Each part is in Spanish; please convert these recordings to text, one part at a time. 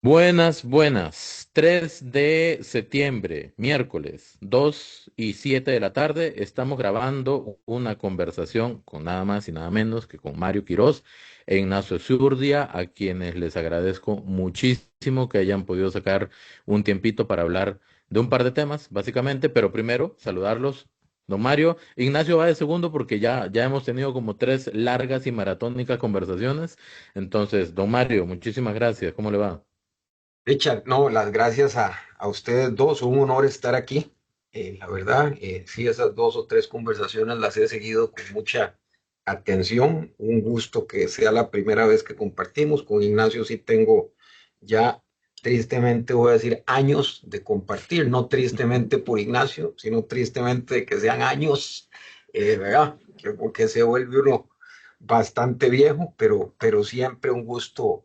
Buenas, buenas. 3 de septiembre, miércoles, 2 y 7 de la tarde, estamos grabando una conversación con nada más y nada menos que con Mario Quirós e Ignacio Zurdia, a quienes les agradezco muchísimo que hayan podido sacar un tiempito para hablar de un par de temas, básicamente, pero primero saludarlos. Don Mario, Ignacio va de segundo porque ya hemos tenido como tres largas y maratónicas conversaciones. Entonces, don Mario, muchísimas gracias. ¿Cómo le va? Richard, no, las gracias a ustedes dos, un honor estar aquí. La verdad, sí, esas dos o tres conversaciones las he seguido con mucha atención. Un gusto que sea la primera vez que compartimos. Con Ignacio sí tengo ya, tristemente voy a decir, años de compartir, no tristemente por Ignacio, sino tristemente que sean años, ¿verdad? Porque se vuelve uno bastante viejo, pero siempre un gusto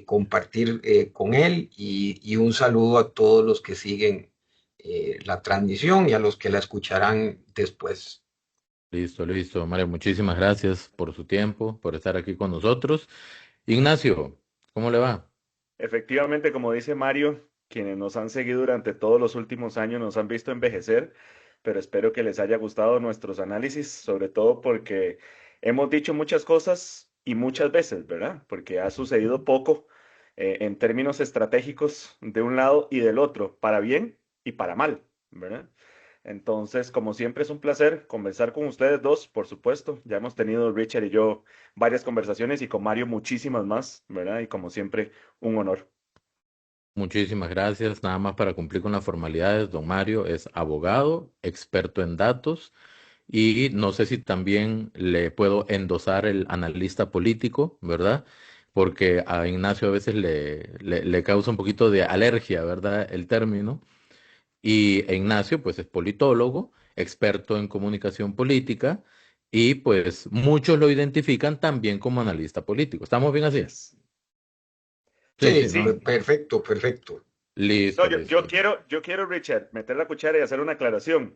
compartir con él y un saludo a todos los que siguen la transmisión y a los que la escucharán después. Listo, listo. Mario, muchísimas gracias por su tiempo, por estar aquí con nosotros. Ignacio, ¿cómo le va? Efectivamente, como dice Mario, quienes nos han seguido durante todos los últimos años nos han visto envejecer, pero espero que les haya gustado nuestros análisis, sobre todo porque hemos dicho muchas cosas y muchas veces, ¿verdad? Porque ha sucedido poco en términos estratégicos de un lado y del otro, para bien y para mal, ¿verdad? Entonces, como siempre, es un placer conversar con ustedes dos, por supuesto. Ya hemos tenido Richard y yo varias conversaciones y con Mario muchísimas más, ¿verdad? Y como siempre, un honor. Muchísimas gracias. Nada más para cumplir con las formalidades, don Mario es abogado, experto en datos y no sé si también le puedo endosar el analista político, ¿verdad? Porque a Ignacio a veces le causa un poquito de alergia, ¿verdad? El término. Y Ignacio, pues es politólogo, experto en comunicación política y pues muchos lo identifican también como analista político. ¿Estamos bien así? Yes. Sí, Sí, sí, Sí, no. perfecto, perfecto. Listo, no, yo listo. quiero, yo quiero, Richard, meter la cuchara y hacer una aclaración.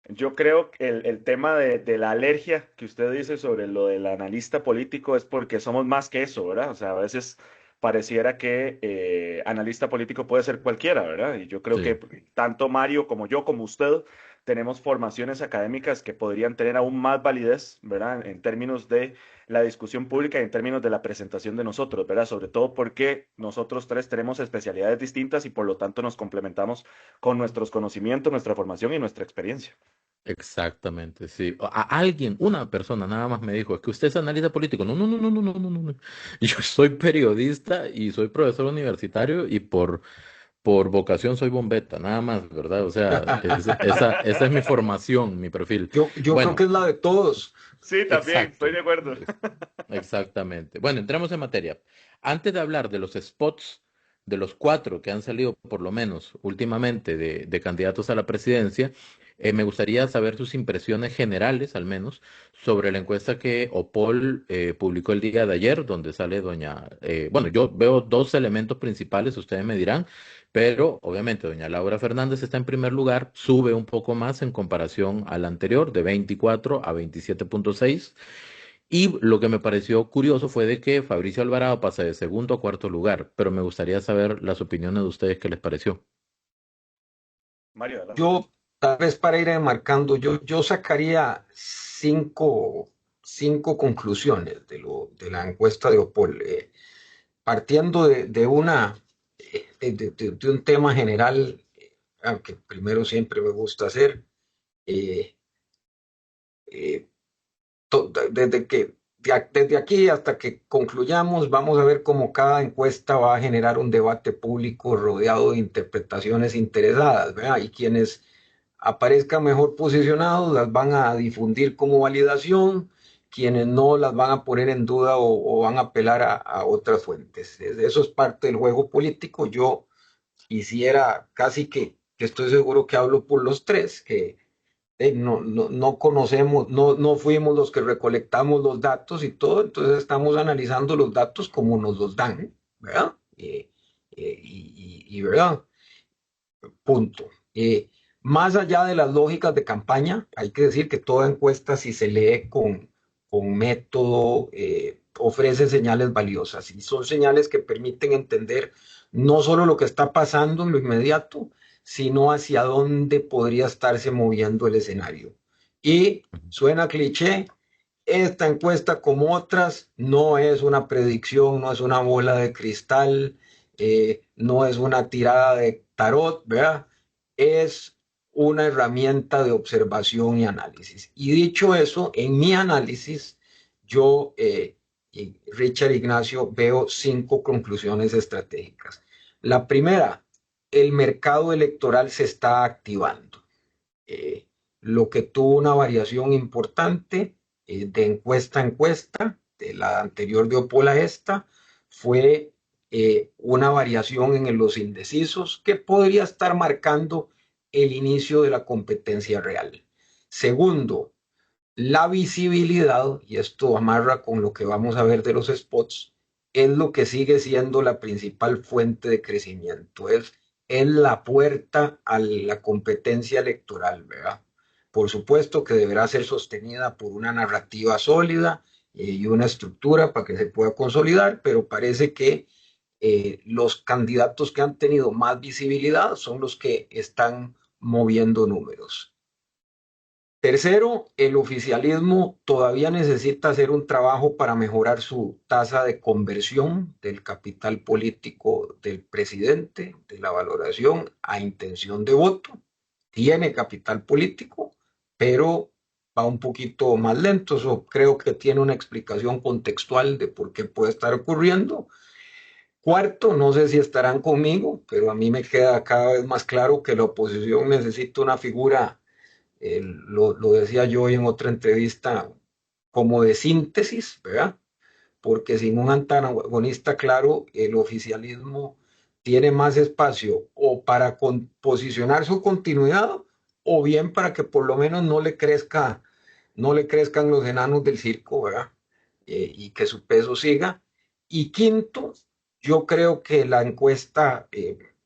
Yo creo que el tema de la alergia que usted dice sobre lo del analista político es porque somos más que eso, ¿verdad? O sea, a veces pareciera que analista político puede ser cualquiera, ¿verdad? Y yo creo que Sí. tanto Mario como yo, como usted, tenemos formaciones académicas que podrían tener aún más validez, ¿verdad? En términos de la discusión pública y en términos de la presentación de nosotros, ¿verdad? Sobre todo porque nosotros tres tenemos especialidades distintas y por lo tanto nos complementamos con nuestros conocimientos, nuestra formación y nuestra experiencia. Exactamente, sí. Alguien, una persona nada más me dijo, es que usted es analista político. No, no, no, no, no, no, no, no, no. Yo soy periodista y soy profesor universitario y por vocación soy bombeta, nada más, ¿verdad? O sea, esa es mi formación, mi perfil. Yo creo que Bueno, es la de todos. Sí, también, estoy exacto. de acuerdo. Exactamente. Bueno, entremos en materia. Antes de hablar de los spots, de los cuatro que han salido, por lo menos últimamente, de candidatos a la presidencia, me gustaría saber sus impresiones generales, al menos, sobre la encuesta que Opol publicó el día de ayer, donde sale bueno, yo veo dos elementos principales, ustedes me dirán, pero obviamente doña Laura Fernández está en primer lugar, sube un poco más en comparación al anterior, de 24 a 27,6. Y lo que me pareció curioso fue de que Fabricio Alvarado pasa de segundo a cuarto lugar, pero me gustaría saber las opiniones de ustedes, ¿qué les pareció? Mario, adelante. Yo, tal vez para ir enmarcando, yo sacaría cinco conclusiones de la encuesta de Opol. Partiendo de un tema general, aunque primero siempre me gusta hacer, eh, eh, desde aquí hasta que concluyamos, vamos a ver cómo cada encuesta va a generar un debate público rodeado de interpretaciones interesadas, ¿verdad? Y quienes aparezcan mejor posicionados las van a difundir como validación, quienes no las van a poner en duda o van a apelar a otras fuentes. Eso es parte del juego político. Yo quisiera casi que estoy seguro que hablo por los tres, que no conocemos, no fuimos los que recolectamos los datos y todo, entonces estamos analizando los datos como nos los dan, ¿verdad? ¿Verdad? Punto. Más allá de las lógicas de campaña, hay que decir que toda encuesta, si se lee con método, ofrece señales valiosas y son señales que permiten entender no solo lo que está pasando en lo inmediato, sino hacia dónde podría estarse moviendo el escenario. Y suena cliché, esta encuesta, como otras, no es una predicción, no es una bola de cristal, no es una tirada de tarot, ¿verdad? Es una herramienta de observación y análisis. Y dicho eso, en mi análisis, yo, y Richard Ignacio, veo 5 conclusiones estratégicas. La primera, el mercado electoral se está activando. Eh, lo que tuvo una variación importante de encuesta a encuesta, de la anterior de Opola a esta, fue una variación en los indecisos que podría estar marcando el inicio de la competencia real. Segundo, la visibilidad, y esto amarra con lo que vamos a ver de los spots, es lo que sigue siendo la principal fuente de crecimiento, es la puerta a la competencia electoral, ¿verdad? Por supuesto que deberá ser sostenida por una narrativa sólida y una estructura para que se pueda consolidar, pero parece que los candidatos que han tenido más visibilidad son los que están moviendo números. Tercero, el oficialismo todavía necesita hacer un trabajo para mejorar su tasa de conversión del capital político del presidente, de la valoración a intención de voto. Tiene capital político, pero va un poquito más lento. Eso creo que tiene una explicación contextual de por qué puede estar ocurriendo. Cuarto, no sé si estarán conmigo, pero a mí me queda cada vez más claro que la oposición necesita una figura, lo decía yo en otra entrevista, como de síntesis, ¿verdad? Porque sin un antagonista claro, el oficialismo tiene más espacio o para posicionar su continuidad o bien para que por lo menos no le crezcan los enanos del circo, ¿verdad? Y que su peso siga. Y quinto, yo creo que la encuesta,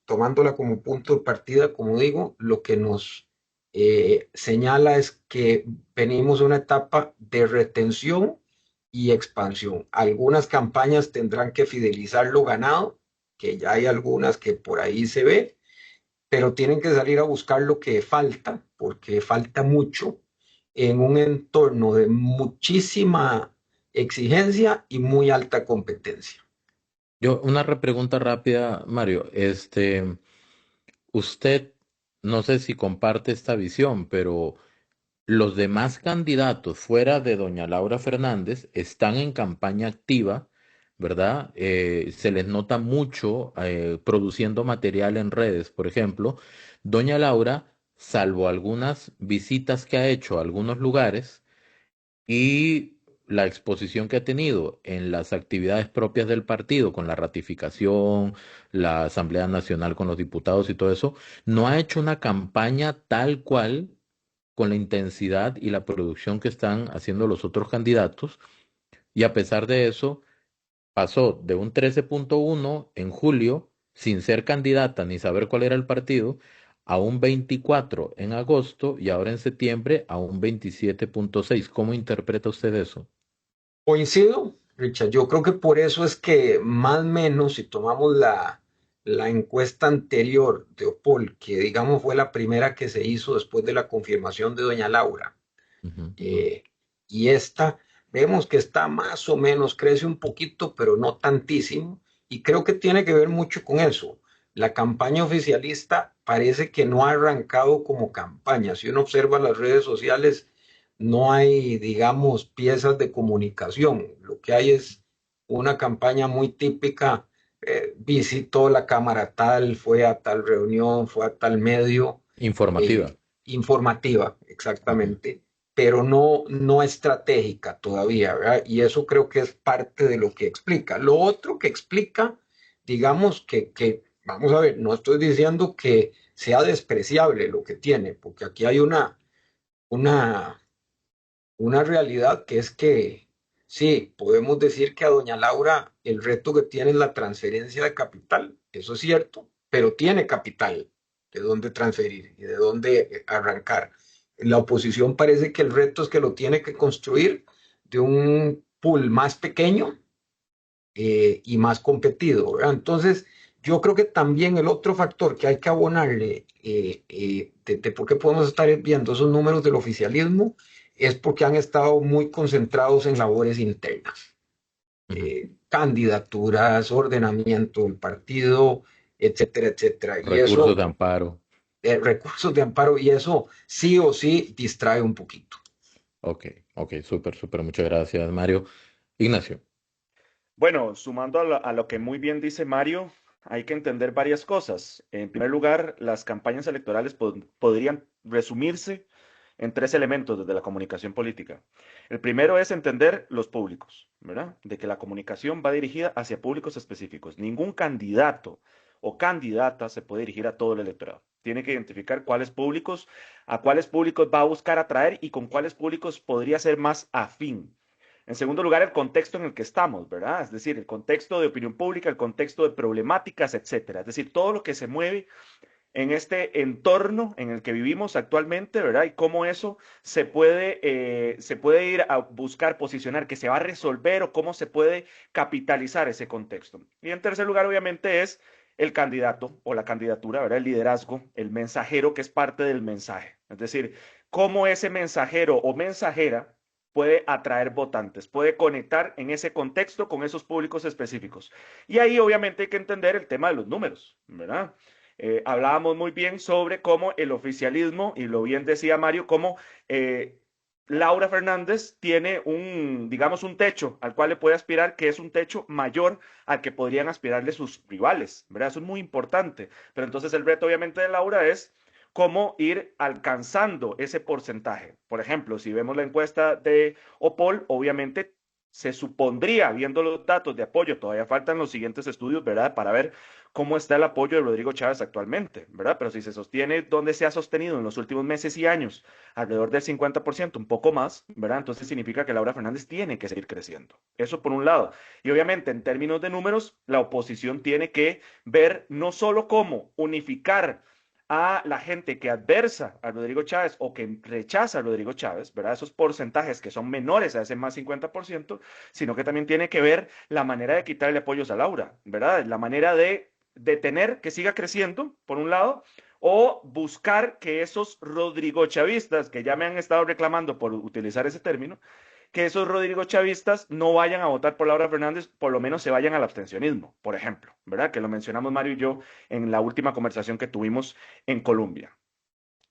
tomándola como punto de partida, como digo, lo que nos señala es que venimos a una etapa de retención y expansión. Algunas campañas tendrán que fidelizar lo ganado, que ya hay algunas que por ahí se ve, pero tienen que salir a buscar lo que falta, porque falta mucho en un entorno de muchísima exigencia y muy alta competencia. Yo, una repregunta rápida, Mario. Usted, no sé si comparte esta visión, pero los demás candidatos fuera de doña Laura Fernández están en campaña activa, ¿verdad? Se les nota mucho produciendo material en redes, por ejemplo. Doña Laura, salvo algunas visitas que ha hecho a algunos lugares, y la exposición que ha tenido en las actividades propias del partido, con la ratificación, la Asamblea Nacional con los diputados y todo eso, no ha hecho una campaña tal cual con la intensidad y la producción que están haciendo los otros candidatos. Y a pesar de eso, pasó de un 13,1 en julio, sin ser candidata ni saber cuál era el partido, a un 24 en agosto y ahora en septiembre a un 27,6. ¿Cómo interpreta usted eso? Coincido, Richard. Yo creo que por eso es que más o menos, si tomamos la encuesta anterior de Opol, que digamos fue la primera que se hizo después de la confirmación de doña Laura, Ujú. eh, y esta, vemos que está más o menos, crece un poquito, pero no tantísimo, y creo que tiene que ver mucho con eso. La campaña oficialista parece que no ha arrancado como campaña. Si uno observa las redes sociales, no hay, digamos, piezas de comunicación. Lo que hay es una campaña muy típica. Visitó la cámara tal, fue a tal reunión, fue a tal medio, Informativa. informativa, Ujú. exactamente, pero no estratégica todavía, ¿verdad? Y eso creo que es parte de lo que explica. Lo otro que explica, digamos vamos a ver, no estoy diciendo que sea despreciable lo que tiene, porque aquí hay una, una realidad que es que sí, podemos decir que a doña Laura el reto que tiene es la transferencia de capital, eso es cierto, pero tiene capital de dónde transferir y de dónde arrancar. La oposición parece que el reto es que lo tiene que construir de un pool más pequeño y más competido, ¿verdad? Entonces, yo creo que también el otro factor que hay que abonarle de por qué podemos estar viendo esos números del oficialismo es porque han estado muy concentrados en labores internas, candidaturas, ordenamiento del partido, etcétera, etcétera. Y Recursos eso, de amparo. recursos de amparo, y eso sí o sí distrae un poquito. Ok, ok, súper, súper, muchas gracias, Mario. Ignacio. Bueno, sumando a lo que muy bien dice Mario, hay que entender varias cosas. En primer lugar, las campañas electorales podrían resumirse en tres elementos desde la comunicación política. El primero es entender los públicos, ¿verdad? De que la comunicación va dirigida hacia públicos específicos. Ningún candidato o candidata se puede dirigir a todo el electorado. Tiene que identificar a cuáles públicos va a buscar atraer y con cuáles públicos podría ser más afín. En segundo lugar, el contexto en el que estamos, ¿verdad? Es decir, el contexto de opinión pública, el contexto de problemáticas, etcétera. Es decir, todo lo que se mueve en este entorno en el que vivimos actualmente, ¿verdad? Y cómo eso se puede ir a buscar posicionar, que se va a resolver o cómo se puede capitalizar ese contexto. Y en tercer lugar, obviamente, es el candidato o la candidatura, ¿verdad? El liderazgo, el mensajero que es parte del mensaje. Es decir, cómo ese mensajero o mensajera puede atraer votantes, puede conectar en ese contexto con esos públicos específicos. Y ahí obviamente hay que entender el tema de los números, ¿verdad? Hablábamos muy bien sobre cómo el oficialismo, y lo bien decía Mario, cómo Laura Fernández tiene digamos, un techo al cual le puede aspirar, que es un techo mayor al que podrían aspirarle sus rivales, ¿verdad? Eso es muy importante. Pero entonces el reto, obviamente, de Laura es cómo ir alcanzando ese porcentaje. Por ejemplo, si vemos la encuesta de Opol, obviamente se supondría, viendo los datos de apoyo, todavía faltan los siguientes estudios, ¿verdad? Para ver cómo está el apoyo de Rodrigo Chávez actualmente, ¿verdad? Pero si se sostiene donde se ha sostenido en los últimos meses y años, alrededor del 50%, un poco más, ¿verdad? Entonces significa que Laura Fernández tiene que seguir creciendo. Eso por un lado. Y obviamente en términos de números, la oposición tiene que ver no solo cómo unificar a la gente que adversa a Rodrigo Chávez o que rechaza a Rodrigo Chávez, ¿verdad? Esos porcentajes que son menores a ese más 50%, sino que también tiene que ver la manera de quitarle apoyos a Laura, ¿verdad? La manera de detener que siga creciendo, por un lado, o buscar que esos Rodrigo Chavistas, que ya me han estado reclamando por utilizar ese término, que esos Rodrigo Chavistas no vayan a votar por Laura Fernández, por lo menos se vayan al abstencionismo, por ejemplo, ¿verdad? Que lo mencionamos Mario y yo en la última conversación que tuvimos en Colombia.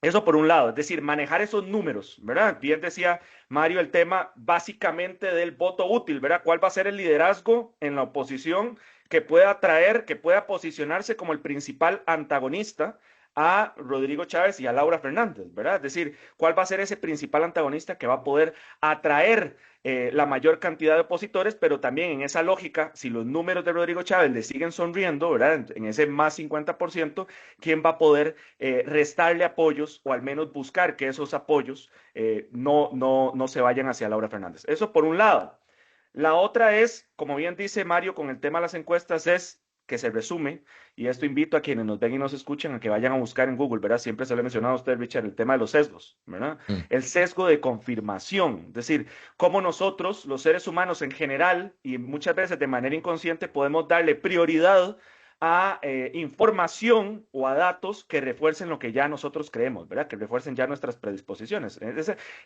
Eso por un lado, es decir, manejar esos números, ¿verdad? Bien decía Mario el tema básicamente del voto útil, ¿verdad? ¿Cuál va a ser el liderazgo en la oposición que pueda atraer, que pueda posicionarse como el principal antagonista a Rodrigo Chávez y a Laura Fernández, ¿verdad? Es decir, ¿cuál va a ser ese principal antagonista que va a poder atraer la mayor cantidad de opositores, pero también en esa lógica, si los números de Rodrigo Chávez le siguen sonriendo, ¿verdad? En ese más 50%, ¿quién va a poder restarle apoyos o al menos buscar que esos apoyos no se vayan hacia Laura Fernández? Eso por un lado. La otra es, como bien dice Mario con el tema de las encuestas, es que se resume, y esto invito a quienes nos ven y nos escuchan a que vayan a buscar en Google, ¿verdad? Siempre se lo he mencionado a usted, Richard, el tema de los sesgos, ¿verdad? Mm. El sesgo de confirmación, es decir, cómo nosotros, los seres humanos en general, y muchas veces de manera inconsciente, podemos darle prioridad a información o a datos que refuercen lo que ya nosotros creemos, ¿verdad? Que refuercen ya nuestras predisposiciones.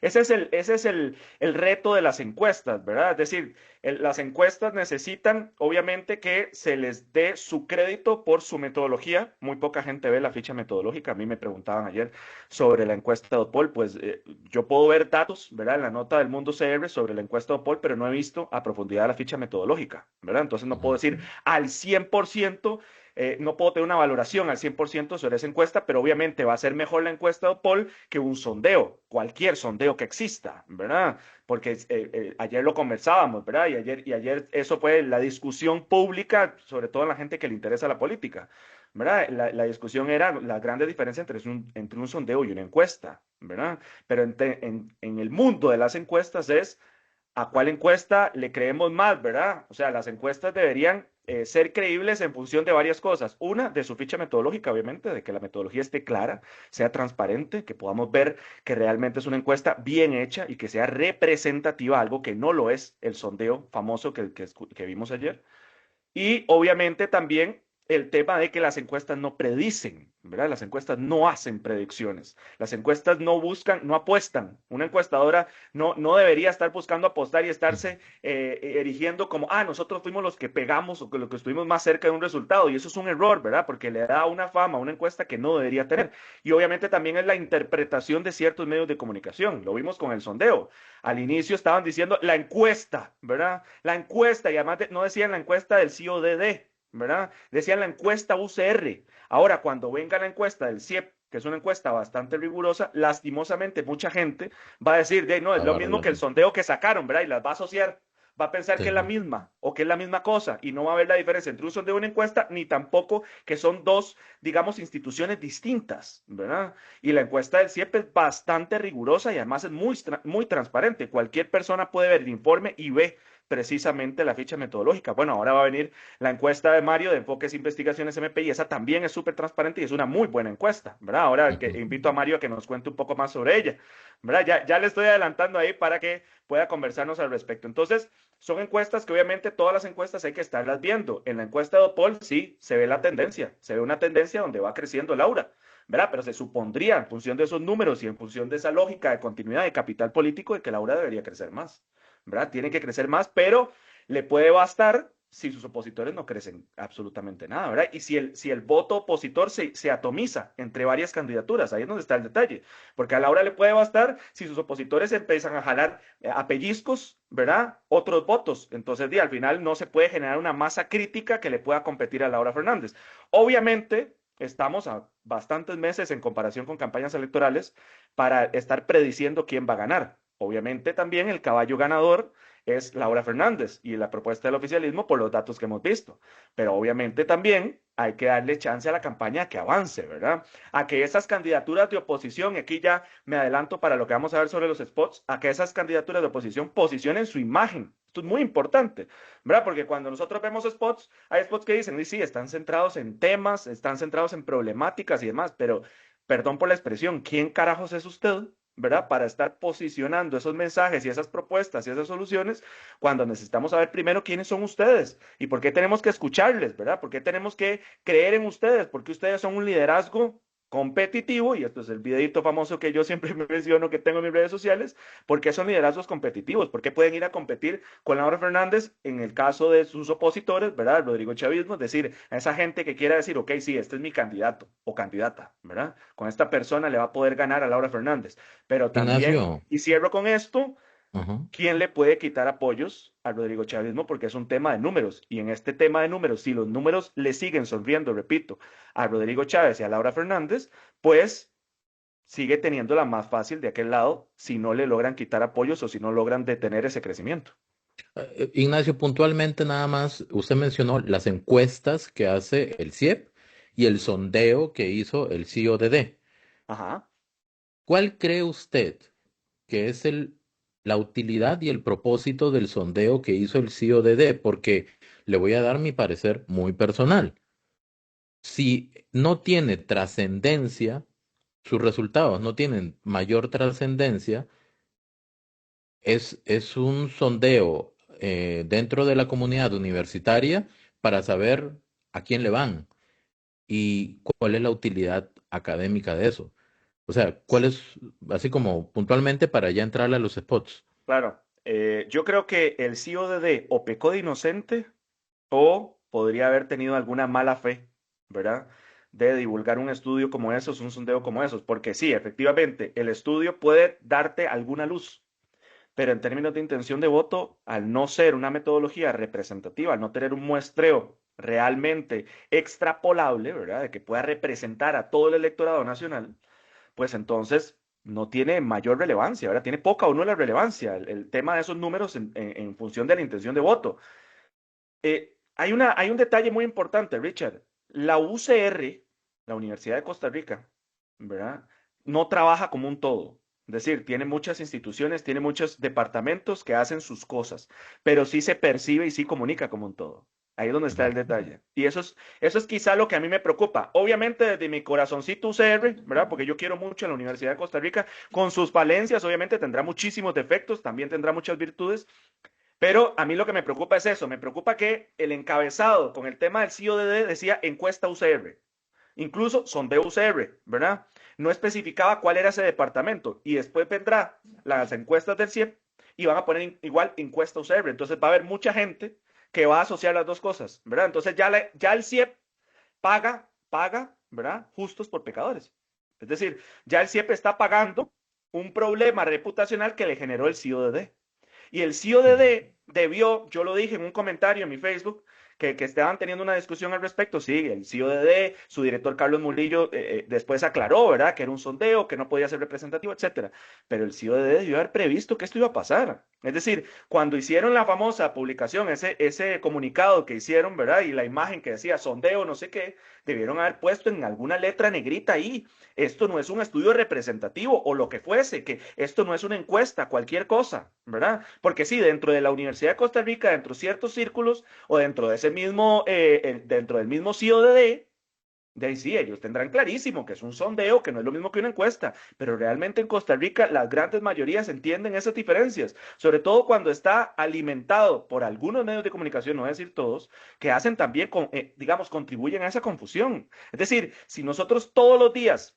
Ese es el reto de las encuestas, ¿verdad? Es decir, las encuestas necesitan, obviamente, que se les dé su crédito por su metodología. Muy poca gente ve la ficha metodológica. A mí me preguntaban ayer sobre la encuesta de Opol. Pues yo puedo ver datos, ¿verdad? En la nota del Mundo CR sobre la encuesta de Opol, pero no he visto a profundidad la ficha metodológica, ¿verdad? Entonces no puedo Ujú. decir al 100%, no puedo tener una valoración al 100% sobre esa encuesta, pero obviamente va a ser mejor la encuesta de Opol que un sondeo, cualquier sondeo que exista, ¿verdad? Porque ayer lo conversábamos, ¿verdad? Y ayer eso fue la discusión pública, sobre todo en la gente que le interesa la política, ¿verdad? La discusión era la grande diferencia entre un sondeo y una encuesta, ¿verdad? Pero en el mundo de las encuestas es a cuál encuesta le creemos más, ¿verdad? O sea, las encuestas deberían ser creíbles en función de varias cosas. Una, de su ficha metodológica, obviamente, de que la metodología esté clara, sea transparente, que podamos ver que realmente es una encuesta bien hecha y que sea representativa, algo que no lo es el sondeo famoso que vimos ayer. Y obviamente también el tema de que las encuestas no predicen, ¿verdad? Las encuestas no hacen predicciones. Las encuestas no buscan, no apuestan. Una encuestadora no debería estar buscando apostar y estarse erigiendo como, nosotros fuimos los que pegamos o que los que estuvimos más cerca de un resultado. Y eso es un error, ¿verdad? Porque le da una fama a una encuesta que no debería tener. Y obviamente también es la interpretación de ciertos medios de comunicación. Lo vimos con el sondeo. Al inicio estaban diciendo la encuesta, ¿verdad? La encuesta, y además no decían la encuesta del CODD, ¿verdad? Decían la encuesta UCR. Ahora, cuando venga la encuesta del CIEP, que es una encuesta bastante rigurosa, lastimosamente mucha gente va a decir, no, es lo Agarra mismo la que el misma. sondeo que sacaron, ¿verdad? Y las va a asociar. Va a pensar que es la Sí. misma o que es la misma cosa y no va a ver la diferencia entre un sondeo y una encuesta, ni tampoco que son dos, digamos, instituciones distintas, ¿verdad? Y la encuesta del CIEP es bastante rigurosa y además es muy transparente. Cualquier persona puede ver el informe y ve precisamente la ficha metodológica. Bueno, ahora va a venir la encuesta de Mario de Enfoques e Investigaciones MP y esa también es súper transparente y es una muy buena encuesta, ¿verdad? Ahora que Ujú. invito a Mario a que nos cuente un poco más sobre ella, ¿verdad? Ya le estoy adelantando ahí para que pueda conversarnos al respecto. Entonces, son encuestas que obviamente todas las encuestas hay que estarlas viendo. En la encuesta de Opol sí se ve la tendencia, se ve una tendencia donde va creciendo el aura, ¿verdad? Pero se supondría en función de esos números y en función de esa lógica de continuidad de capital político de que el aura debería crecer más, ¿verdad? Tiene que crecer más, pero le puede bastar si sus opositores no crecen absolutamente nada, ¿verdad? Y si el voto opositor se atomiza entre varias candidaturas, ahí es donde está el detalle, porque a Laura le puede bastar si sus opositores empiezan a jalar a pellizcos, ¿verdad? Otros votos, entonces al final no se puede generar una masa crítica que le pueda competir a Laura Fernández. Obviamente, estamos a bastantes meses en comparación con campañas electorales para estar prediciendo quién va a ganar. Obviamente también el caballo ganador es Laura Fernández y la propuesta del oficialismo por los datos que hemos visto. Pero obviamente también hay que darle chance a la campaña a que avance, ¿verdad? A que esas candidaturas de oposición, y aquí ya me adelanto para lo que vamos a ver sobre los spots, a que esas candidaturas de oposición posicionen su imagen. Esto es muy importante, ¿verdad? Porque cuando nosotros vemos spots, hay spots que dicen, sí, están centrados en temas, están centrados en problemáticas y demás, pero perdón por la expresión, ¿quién carajos es usted? ¿Verdad? Para estar posicionando esos mensajes y esas propuestas y esas soluciones cuando necesitamos saber primero quiénes son ustedes y por qué tenemos que escucharles, ¿verdad? ¿Por qué tenemos que creer en ustedes? Porque ustedes son un liderazgo competitivo, y esto es el videito famoso que yo siempre me menciono que tengo en mis redes sociales, porque son liderazgos competitivos, porque pueden ir a competir con Laura Fernández en el caso de sus opositores, ¿verdad? Rodrigo Chavismo, es decir, a esa gente que quiera decir, ok, sí, este es mi candidato o candidata, ¿verdad? Con esta persona le va a poder ganar a Laura Fernández, pero también, Ignacio, y cierro con esto, ajá. ¿quién le puede quitar apoyos a Rodrigo Chavismo? Porque es un tema de números. Y en este tema de números, si los números le siguen sonriendo, repito, a Rodrigo Chávez y a Laura Fernández, pues sigue teniendo la más fácil de aquel lado si no le logran quitar apoyos o si no logran detener ese crecimiento. Ignacio, puntualmente nada más, usted mencionó las encuestas que hace el CIEP y el sondeo que hizo el CODD. Ajá. ¿Cuál cree usted que es la utilidad y el propósito del sondeo que hizo el CODD? Porque le voy a dar mi parecer muy personal. Si no tiene trascendencia, sus resultados no tienen mayor trascendencia, es un sondeo dentro de la comunidad universitaria para saber a quién le van y cuál es la utilidad académica de eso. O sea, cuál es, así como puntualmente para ya entrarle a los spots. Claro, yo creo que el CODD o pecó de inocente o podría haber tenido alguna mala fe, ¿verdad? De divulgar un estudio como esos, un sondeo como esos, porque sí, efectivamente, el estudio puede darte alguna luz, pero en términos de intención de voto, al no ser una metodología representativa, al no tener un muestreo realmente extrapolable, ¿verdad? De que pueda representar a todo el electorado nacional, pues entonces no tiene mayor relevancia, ¿verdad? Tiene poca o nula relevancia el tema de esos números en función de la intención de voto. Hay un detalle muy importante, Richard. La UCR, la Universidad de Costa Rica, ¿verdad? No trabaja como un todo. Es decir, tiene muchas instituciones, tiene muchos departamentos que hacen sus cosas, pero sí se percibe y sí comunica como un todo. Ahí es donde está el detalle. Y eso es quizá lo que a mí me preocupa. Obviamente desde mi corazoncito UCR, ¿verdad? Porque yo quiero mucho a la Universidad de Costa Rica, con sus falencias, obviamente tendrá muchísimos defectos, también tendrá muchas virtudes, pero a mí lo que me preocupa es eso, me preocupa que el encabezado con el tema del CIODD decía encuesta UCR. Incluso sondeo UCR, ¿verdad? No especificaba cuál era ese departamento. Y después vendrá las encuestas del CIEP y van a poner igual encuesta UCR. Entonces va a haber mucha gente que va a asociar las dos cosas, ¿verdad? Entonces ya el CIEP paga, ¿verdad? Justos por pecadores. Es decir, ya el CIEP está pagando un problema reputacional que le generó el CIODD. Y el CIODD debió, yo lo dije en un comentario en mi Facebook, que estaban teniendo una discusión al respecto. Sí, el CIODD, su director Carlos Murillo después aclaró, ¿verdad? Que era un sondeo, que no podía ser representativo, etcétera. Pero el CIODD debió haber previsto que esto iba a pasar. Es decir, cuando hicieron la famosa publicación, ese comunicado que hicieron, ¿verdad? Y la imagen que decía sondeo, no sé qué, debieron haber puesto en alguna letra negrita ahí. Esto no es un estudio representativo o lo que fuese, que esto no es una encuesta, cualquier cosa, ¿verdad? Porque sí, dentro de la Universidad de Costa Rica, dentro de ciertos círculos o dentro de ese mismo, dentro del mismo CIODD, de ahí sí, ellos tendrán clarísimo que es un sondeo, que no es lo mismo que una encuesta, pero realmente en Costa Rica las grandes mayorías entienden esas diferencias, sobre todo cuando está alimentado por algunos medios de comunicación, no voy a decir todos, que hacen también, digamos, contribuyen a esa confusión. Es decir, si nosotros todos los días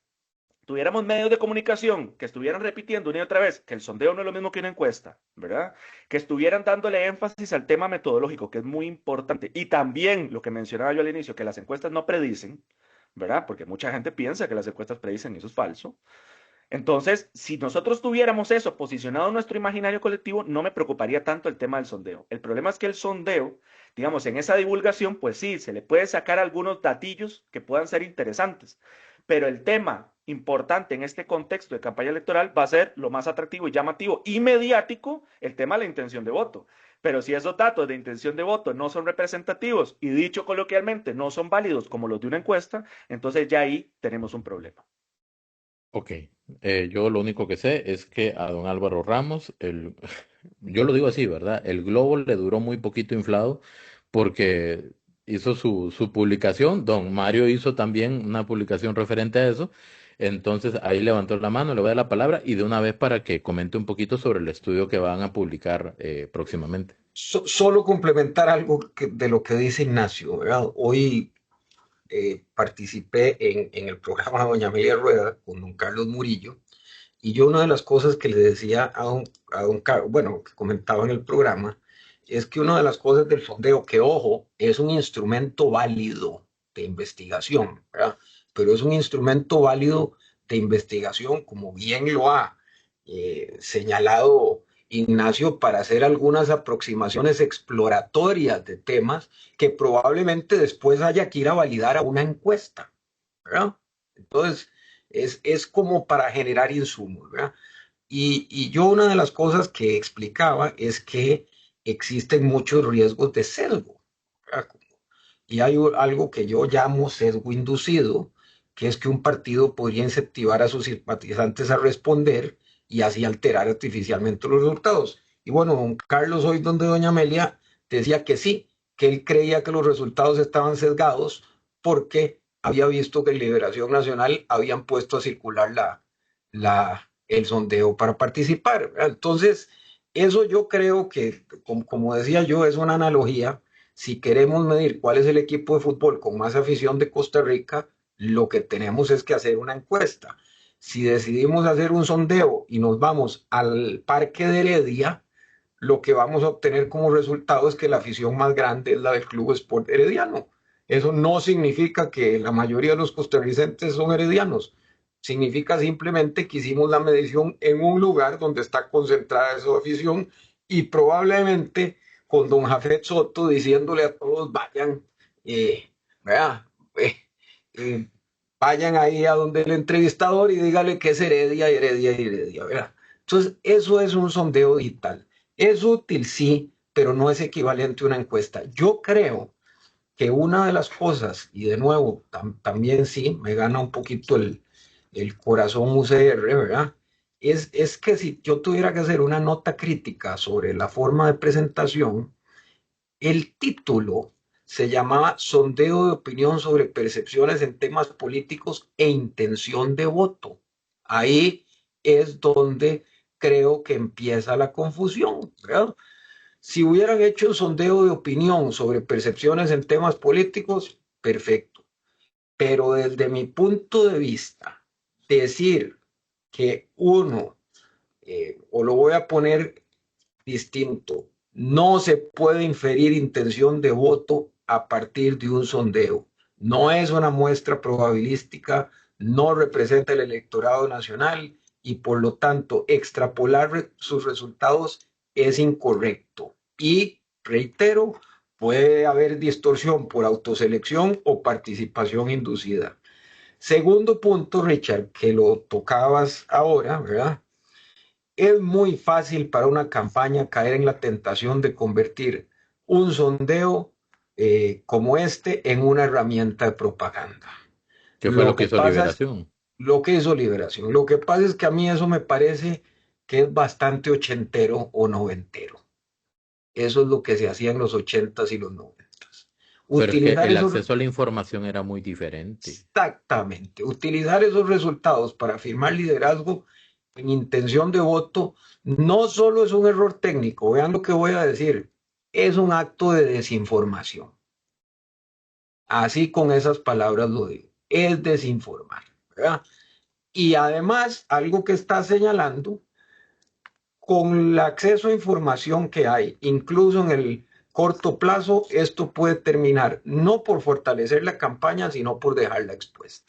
tuviéramos medios de comunicación que estuvieran repitiendo una y otra vez que el sondeo no es lo mismo que una encuesta, ¿verdad? Que estuvieran dándole énfasis al tema metodológico, que es muy importante, y también lo que mencionaba yo al inicio, que las encuestas no predicen, ¿verdad? Porque mucha gente piensa que las encuestas predicen y eso es falso. Entonces, si nosotros tuviéramos eso posicionado en nuestro imaginario colectivo, no me preocuparía tanto el tema del sondeo. El problema es que el sondeo, digamos, en esa divulgación, pues sí, se le puede sacar algunos datillos que puedan ser interesantes, pero el tema importante en este contexto de campaña electoral va a ser lo más atractivo y llamativo y mediático, el tema de la intención de voto. Pero si esos datos de intención de voto no son representativos y dicho coloquialmente no son válidos como los de una encuesta, entonces ya ahí tenemos un problema. Ok, yo lo único que sé es que a don Álvaro Ramos, yo lo digo así, ¿verdad? El globo le duró muy poquito inflado porque hizo su publicación, don Mario hizo también una publicación referente a eso, entonces ahí levantó la mano, le voy a dar la palabra y de una vez para que comente un poquito sobre el estudio que van a publicar próximamente. Solo complementar algo de lo que dice Ignacio, ¿verdad? Hoy participé en el programa de Doña Amelia Rueda con don Carlos Murillo y yo una de las cosas que le decía a don Carlos, bueno, que comentaba en el programa, es que una de las cosas del sondeo, que ojo, es un instrumento válido de investigación, ¿verdad? Pero es un instrumento válido de investigación, como bien lo ha señalado Ignacio, para hacer algunas aproximaciones exploratorias de temas que probablemente después haya que ir a validar a una encuesta, ¿verdad? Entonces, es como para generar insumos, ¿verdad? Y yo una de las cosas que explicaba es que existen muchos riesgos de sesgo, ¿verdad? Y hay algo que yo llamo sesgo inducido, que es que un partido podría incentivar a sus simpatizantes a responder y así alterar artificialmente los resultados. Y bueno, don Carlos, hoy donde doña Amelia decía que sí, que él creía que los resultados estaban sesgados porque había visto que en Liberación Nacional habían puesto a circular el sondeo para participar. Entonces, eso yo creo que, como decía yo, es una analogía. Si queremos medir cuál es el equipo de fútbol con más afición de Costa Rica, lo que tenemos es que hacer una encuesta. Si decidimos hacer un sondeo y nos vamos al Parque de Heredia, lo que vamos a obtener como resultado es que la afición más grande es la del Club Sport Herediano. Eso no significa que la mayoría de los costarricenses son heredianos. Significa simplemente que hicimos la medición en un lugar donde está concentrada esa afición y probablemente con don Jafet Soto diciéndole a todos vayan, ¿verdad? Eh, eh, vayan ahí a donde el entrevistador y dígale que es Heredia, Heredia, Heredia, ¿verdad? Entonces, eso es un sondeo digital. Es útil, sí, pero no es equivalente a una encuesta. Yo creo que una de las cosas, y de nuevo, también sí, me gana un poquito el corazón UCR, ¿verdad? es que si yo tuviera que hacer una nota crítica sobre la forma de presentación, el título se llamaba Sondeo de opinión sobre percepciones en temas políticos e intención de voto. Ahí es donde creo que empieza la confusión, ¿verdad? Si hubieran hecho un sondeo de opinión sobre percepciones en temas políticos, perfecto. Pero desde mi punto de vista, decir que uno, o lo voy a poner distinto, no se puede inferir intención de voto a partir de un sondeo. No es una muestra probabilística, no representa el electorado nacional y por lo tanto extrapolar sus resultados es incorrecto. Y reitero, puede haber distorsión por autoselección o participación inducida. Segundo punto, Richard, que lo tocabas ahora, ¿verdad? Es muy fácil para una campaña caer en la tentación de convertir un sondeo como este en una herramienta de propaganda. ¿Qué fue Lo lo que que hizo pasa es Liberación? lo que hizo Liberación. Lo que pasa es que a mí eso me parece que es bastante ochentero o noventero. Eso es lo que se hacía en los ochentas y los noventas. Pero es que Utilizar el esos, acceso a la información era muy diferente. exactamente, utilizar esos resultados para firmar liderazgo en intención de voto no solo es un error técnico, vean lo que voy a decir, es un acto de desinformación. Así con esas palabras lo digo, es desinformar, ¿verdad? Y además, algo que está señalando, con el acceso a información que hay, incluso en el corto plazo, esto puede terminar no por fortalecer la campaña, sino por dejarla expuesta.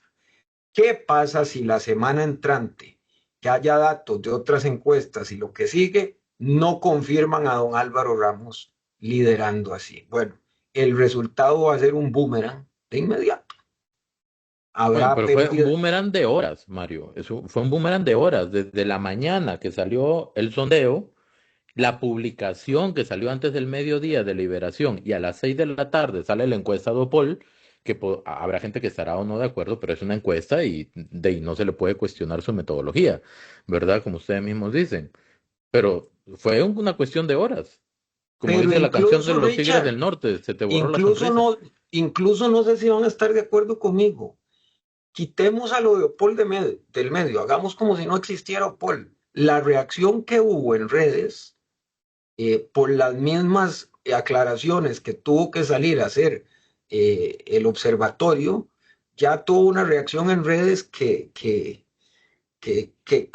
¿Qué pasa si la semana entrante, que haya datos de otras encuestas y lo que sigue, no confirman a don Álvaro Ramos liderando así? Bueno, el resultado va a ser un boomerang de inmediato. Bueno, Habrá pero fue un pérdida. boomerang de horas, Mario. Eso fue un boomerang de horas. Desde la mañana que salió el sondeo, la publicación que salió antes del mediodía de Liberación y a las 6 de la tarde sale la encuesta de Opol, que habrá gente que estará o no de acuerdo, pero es una encuesta y de ahí no se le puede cuestionar su metodología, ¿verdad? Como ustedes mismos dicen. Pero fue una cuestión de horas. Como Pero dice la canción de incluso, los Tigres Richard, del Norte, se te borró la incluso sonrisa. no, incluso no sé si van a estar de acuerdo conmigo. Quitemos a lo de Opol del medio, hagamos como si no existiera Opol. La reacción que hubo en redes por las mismas aclaraciones que tuvo que salir a hacer el observatorio, ya tuvo una reacción en redes que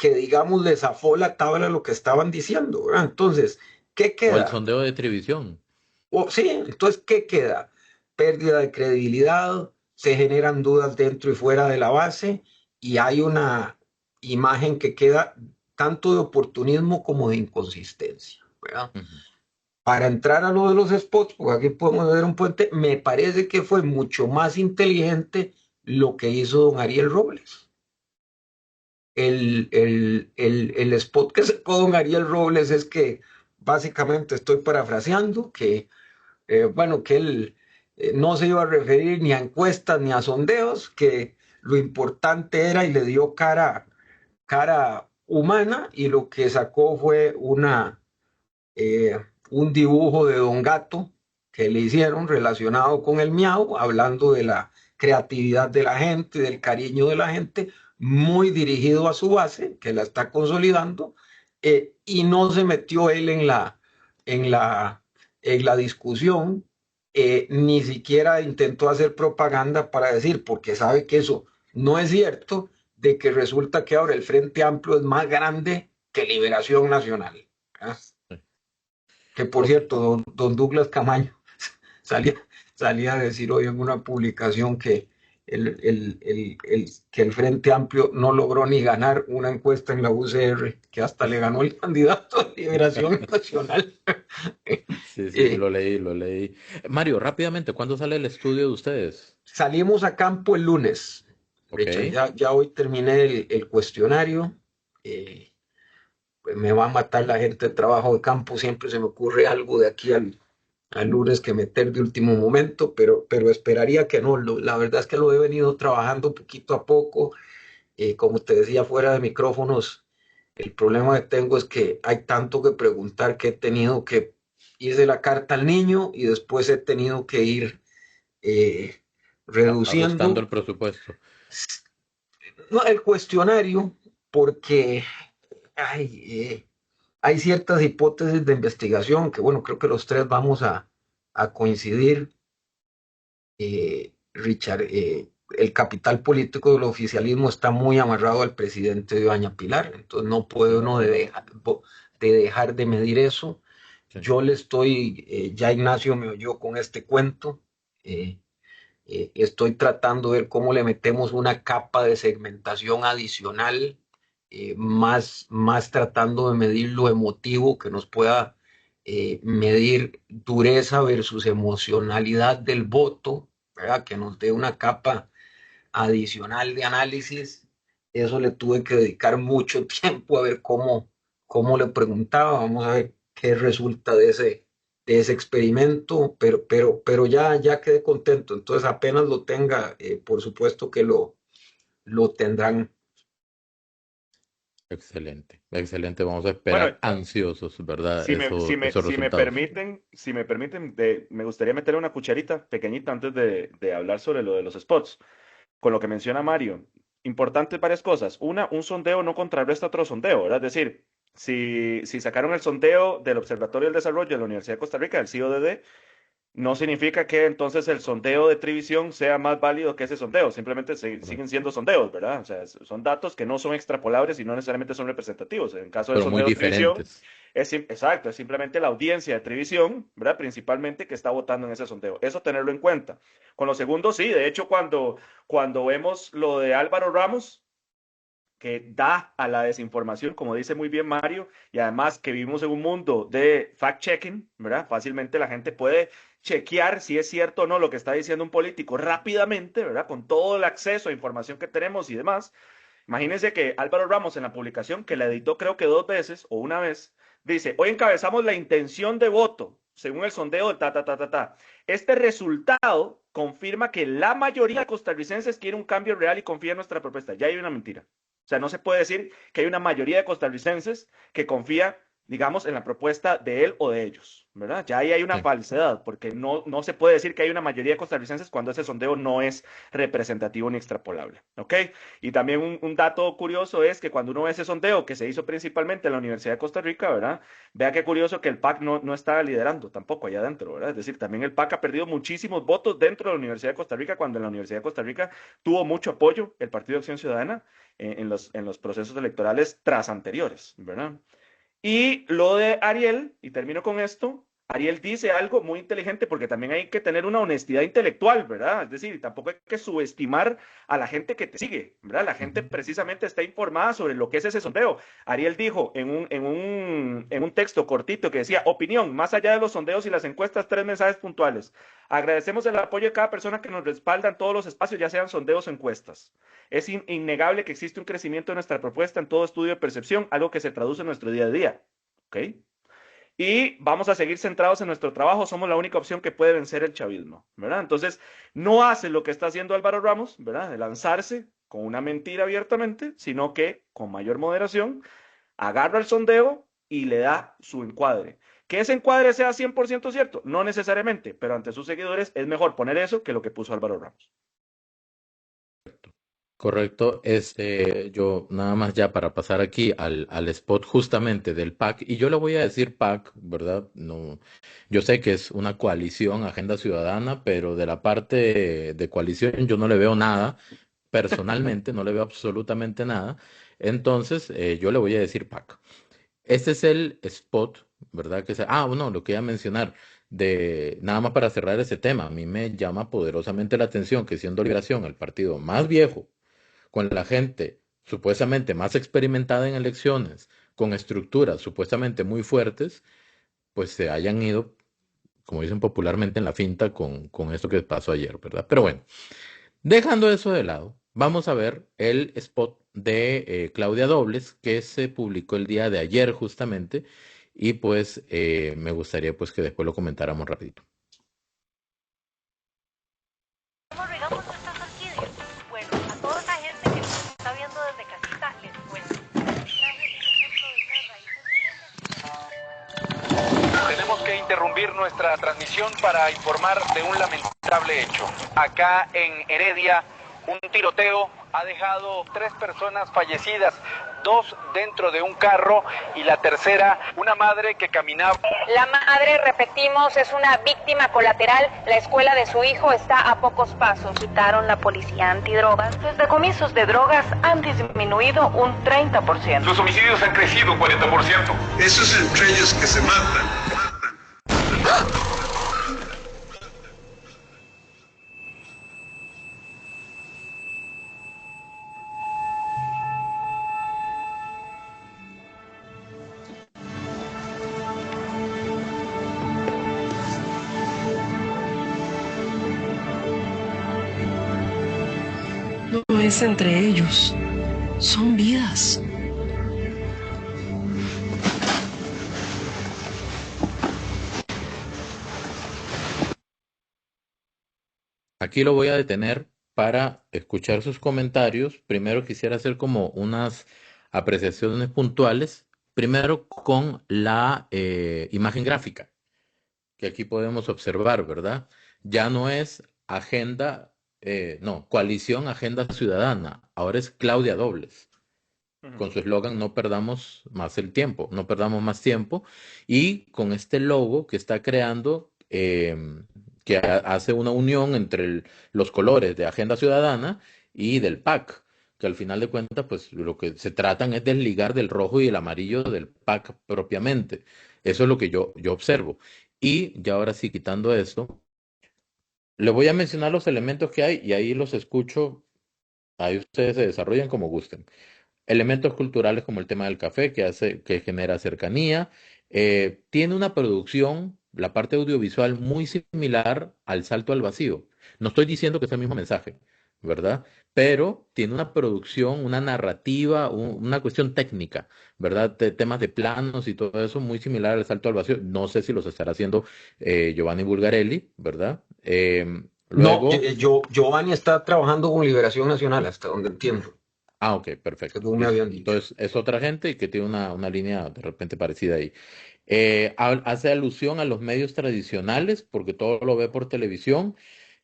digamos, le zafó la tabla a lo que estaban diciendo, ¿verdad? Entonces, ¿qué O el queda? sondeo de Trivisión. Sí, entonces, ¿qué queda? Pérdida de credibilidad, se generan dudas dentro y fuera de la base y hay una imagen que queda tanto de oportunismo como de inconsistencia, ¿verdad? Ujú. Para entrar a lo de los spots, porque aquí podemos ver un puente, me parece que fue mucho más inteligente lo que hizo don Ariel Robles. El spot que sacó don Ariel Robles es que, básicamente estoy parafraseando, que, bueno, que él no se iba a referir ni a encuestas ni a sondeos, que lo importante era y le dio cara humana y lo que sacó fue eh, un dibujo de Don Gato que le hicieron relacionado con el miau, hablando de la creatividad de la gente, del cariño de la gente, muy dirigido a su base, que la está consolidando, y no se metió él en la, en la discusión, ni siquiera intentó hacer propaganda para decir, porque sabe que eso no es cierto, de que resulta que ahora el Frente Amplio es más grande que Liberación Nacional. ¿Ah? Sí. Que por Ok. cierto, don Douglas Camaño salía, salía a decir hoy en una publicación que que el Frente Amplio no logró ni ganar una encuesta en la UCR, que hasta le ganó el candidato de Liberación Nacional. Sí, sí, Eh, lo leí, lo leí. Mario, rápidamente, ¿cuándo sale el estudio de ustedes? Salimos a campo el lunes, Richard. Ok. Ya hoy terminé el cuestionario. Eh, pues me va a matar la gente de trabajo de campo. Siempre se me ocurre algo de aquí al lunes que meter de último momento, pero esperaría que no. La verdad es que lo he venido trabajando poquito a poco. Como te decía, fuera de micrófonos, El problema que tengo es que hay tanto que preguntar que he tenido que hice la carta al niño y después he tenido que ir eh, Ajustando el reduciendo presupuesto. no, el cuestionario porque hay ciertas hipótesis de investigación que, bueno, creo que los tres vamos a coincidir. Richard, el capital político del oficialismo está muy amarrado al presidente de Doña Pilar, entonces no puede uno de dejar de medir eso. Sí. Yo le estoy, ya Ignacio me oyó con este cuento, eh, estoy tratando de ver cómo le metemos una capa de segmentación adicional, más tratando de medir lo emotivo que nos pueda medir dureza versus emocionalidad del voto, ¿verdad? Que nos dé una capa adicional de análisis. Eso le tuve que dedicar mucho tiempo a ver cómo le preguntaba. Vamos a ver qué resulta de ese experimento, pero ya quedé contento. Entonces, apenas lo tenga, por supuesto que lo tendrán. Excelente, excelente. Vamos a Bueno, esperar ansiosos, ¿verdad? si me, si me, Esos si me resultados. permiten, si me permiten, me gustaría meter una cucharita pequeñita antes de hablar sobre lo de los spots. Con lo que menciona Mario, importantes varias cosas. Una, un sondeo no contrarresta otro sondeo, ¿verdad? Es decir, si sacaron el sondeo del Observatorio del Desarrollo de la Universidad de Costa Rica, el CIODD, no significa que entonces el sondeo de Trivisión sea más válido que ese sondeo, simplemente siguen Correcto. siendo sondeos, ¿verdad? O sea, son datos que no son extrapolables y no necesariamente son representativos. En el caso del Pero muy sondeo de Trivisión, diferentes. exacto, es simplemente la audiencia de Trivisión, ¿verdad? Principalmente que está votando en ese sondeo. Eso tenerlo en cuenta. Con lo segundo, sí, de hecho, cuando vemos lo de Álvaro Ramos, que da a la desinformación, como dice muy bien Mario, y además que vivimos en un mundo de fact-checking, ¿verdad? Fácilmente la gente puede chequear si es cierto o no lo que está diciendo un político rápidamente, ¿verdad? Con todo el acceso a información que tenemos y demás. Imagínense que Álvaro Ramos en la publicación, que la editó creo que 2 veces o una vez, dice, hoy encabezamos la intención de voto, según el sondeo de ta. Este resultado confirma que la mayoría de costarricenses quiere un cambio real y confía en nuestra propuesta. Ya hay una mentira. O sea, no se puede decir que hay una mayoría de costarricenses que confía, digamos, en la propuesta de él o de ellos, ¿verdad? Ya ahí hay una Sí. falsedad, porque no se puede decir que hay una mayoría de costarricenses cuando ese sondeo no es representativo ni extrapolable, ¿ok? Y también un dato curioso es que cuando uno ve ese sondeo que se hizo principalmente en la Universidad de Costa Rica, ¿verdad? Vea qué curioso que el PAC no está liderando tampoco allá adentro, ¿verdad? Es decir, también el PAC ha perdido muchísimos votos dentro de la Universidad de Costa Rica cuando en la Universidad de Costa Rica tuvo mucho apoyo el Partido de Acción Ciudadana en los procesos electorales tras anteriores, ¿verdad? Y lo de Ariel, y termino con esto, Ariel dice algo muy inteligente porque también hay que tener una honestidad intelectual, ¿verdad? Es decir, tampoco hay que subestimar a la gente que te sigue, ¿verdad? La gente Ujú. precisamente está informada sobre lo que es ese sondeo. Ariel dijo en un texto cortito que decía, opinión, más allá de los sondeos y las encuestas, 3 mensajes puntuales. Agradecemos el apoyo de cada persona que nos respalda en todos los espacios, ya sean sondeos o encuestas. Es innegable que existe un crecimiento de nuestra propuesta en todo estudio de percepción, algo que se traduce en nuestro día a día. ¿Ok? Y vamos a seguir centrados en nuestro trabajo, somos la única opción que puede vencer el chavismo, ¿verdad? Entonces, no hace lo que está haciendo Álvaro Ramos, ¿verdad? De lanzarse con una mentira abiertamente, sino que con mayor moderación agarra el sondeo y le da su encuadre. Que ese encuadre sea 100% cierto, no necesariamente, pero ante sus seguidores es mejor poner eso que lo que puso Álvaro Ramos. Correcto. Yo nada más ya para pasar aquí al spot justamente del PAC, y yo le voy a decir PAC, ¿verdad? No, yo sé que es una coalición, Agenda Ciudadana, pero de la parte de coalición yo no le veo nada, personalmente no le veo absolutamente nada. Entonces, yo le voy a decir PAC. Este es el spot, ¿verdad? Bueno, lo que iba a mencionar, nada más para cerrar ese tema, a mí me llama poderosamente la atención que siendo Liberación el partido más viejo, con la gente supuestamente más experimentada en elecciones, con estructuras supuestamente muy fuertes, pues se hayan ido, como dicen popularmente, en la finta con esto que pasó ayer, ¿verdad? Pero bueno, dejando eso de lado, vamos a ver el spot de Claudia Dobles que se publicó el día de ayer justamente y pues me gustaría pues que después lo comentáramos rapidito. ¿Cómo regamos estas orquídeas? Bueno, a toda esa gente que nos está viendo desde casita, les cuento. interrumpir nuestra transmisión para informar de un lamentable hecho. Acá en Heredia, un tiroteo ha dejado 3 personas fallecidas, 2 dentro de un carro y la tercera, una madre que caminaba. La madre, repetimos, es una víctima colateral. La escuela de su hijo está a pocos pasos. Citaron la policía antidrogas. Los decomisos de drogas han disminuido un 30%. Los homicidios han crecido un 40%. Esos entre ellos que se matan. No es entre ellos, son vidas. Aquí lo voy a detener para escuchar sus comentarios. Primero quisiera hacer como unas apreciaciones puntuales. Primero con la imagen gráfica, que aquí podemos observar, ¿verdad? Ya no es coalición Agenda Ciudadana, ahora es Claudia Dobles, con su eslogan no perdamos más el tiempo, no perdamos más tiempo, y con este logo que está creando, que hace una unión entre los colores de Agenda Ciudadana y del PAC, que al final de cuentas, pues lo que se tratan es desligar del rojo y el amarillo del PAC propiamente. Eso es lo que yo observo. Y ya ahora sí, quitando eso, le voy a mencionar los elementos que hay y ahí los escucho, ahí ustedes se desarrollan como gusten. Elementos culturales como el tema del café que genera cercanía. Tiene una producción, la parte audiovisual, muy similar al Salto al Vacío. No estoy diciendo que sea el mismo mensaje, ¿verdad? Pero tiene una producción, una narrativa, una cuestión técnica, ¿verdad? Temas de planos y todo eso muy similar al Salto al Vacío. No sé si los estará haciendo Giovanni Bulgarelli, ¿verdad? No, Luego, Giovanni está trabajando con Liberación Nacional, hasta donde entiendo, ok, perfecto, según me listo. habían dicho. Entonces es otra gente que tiene una línea de repente parecida ahí. Hace alusión a los medios tradicionales porque todo lo ve por televisión.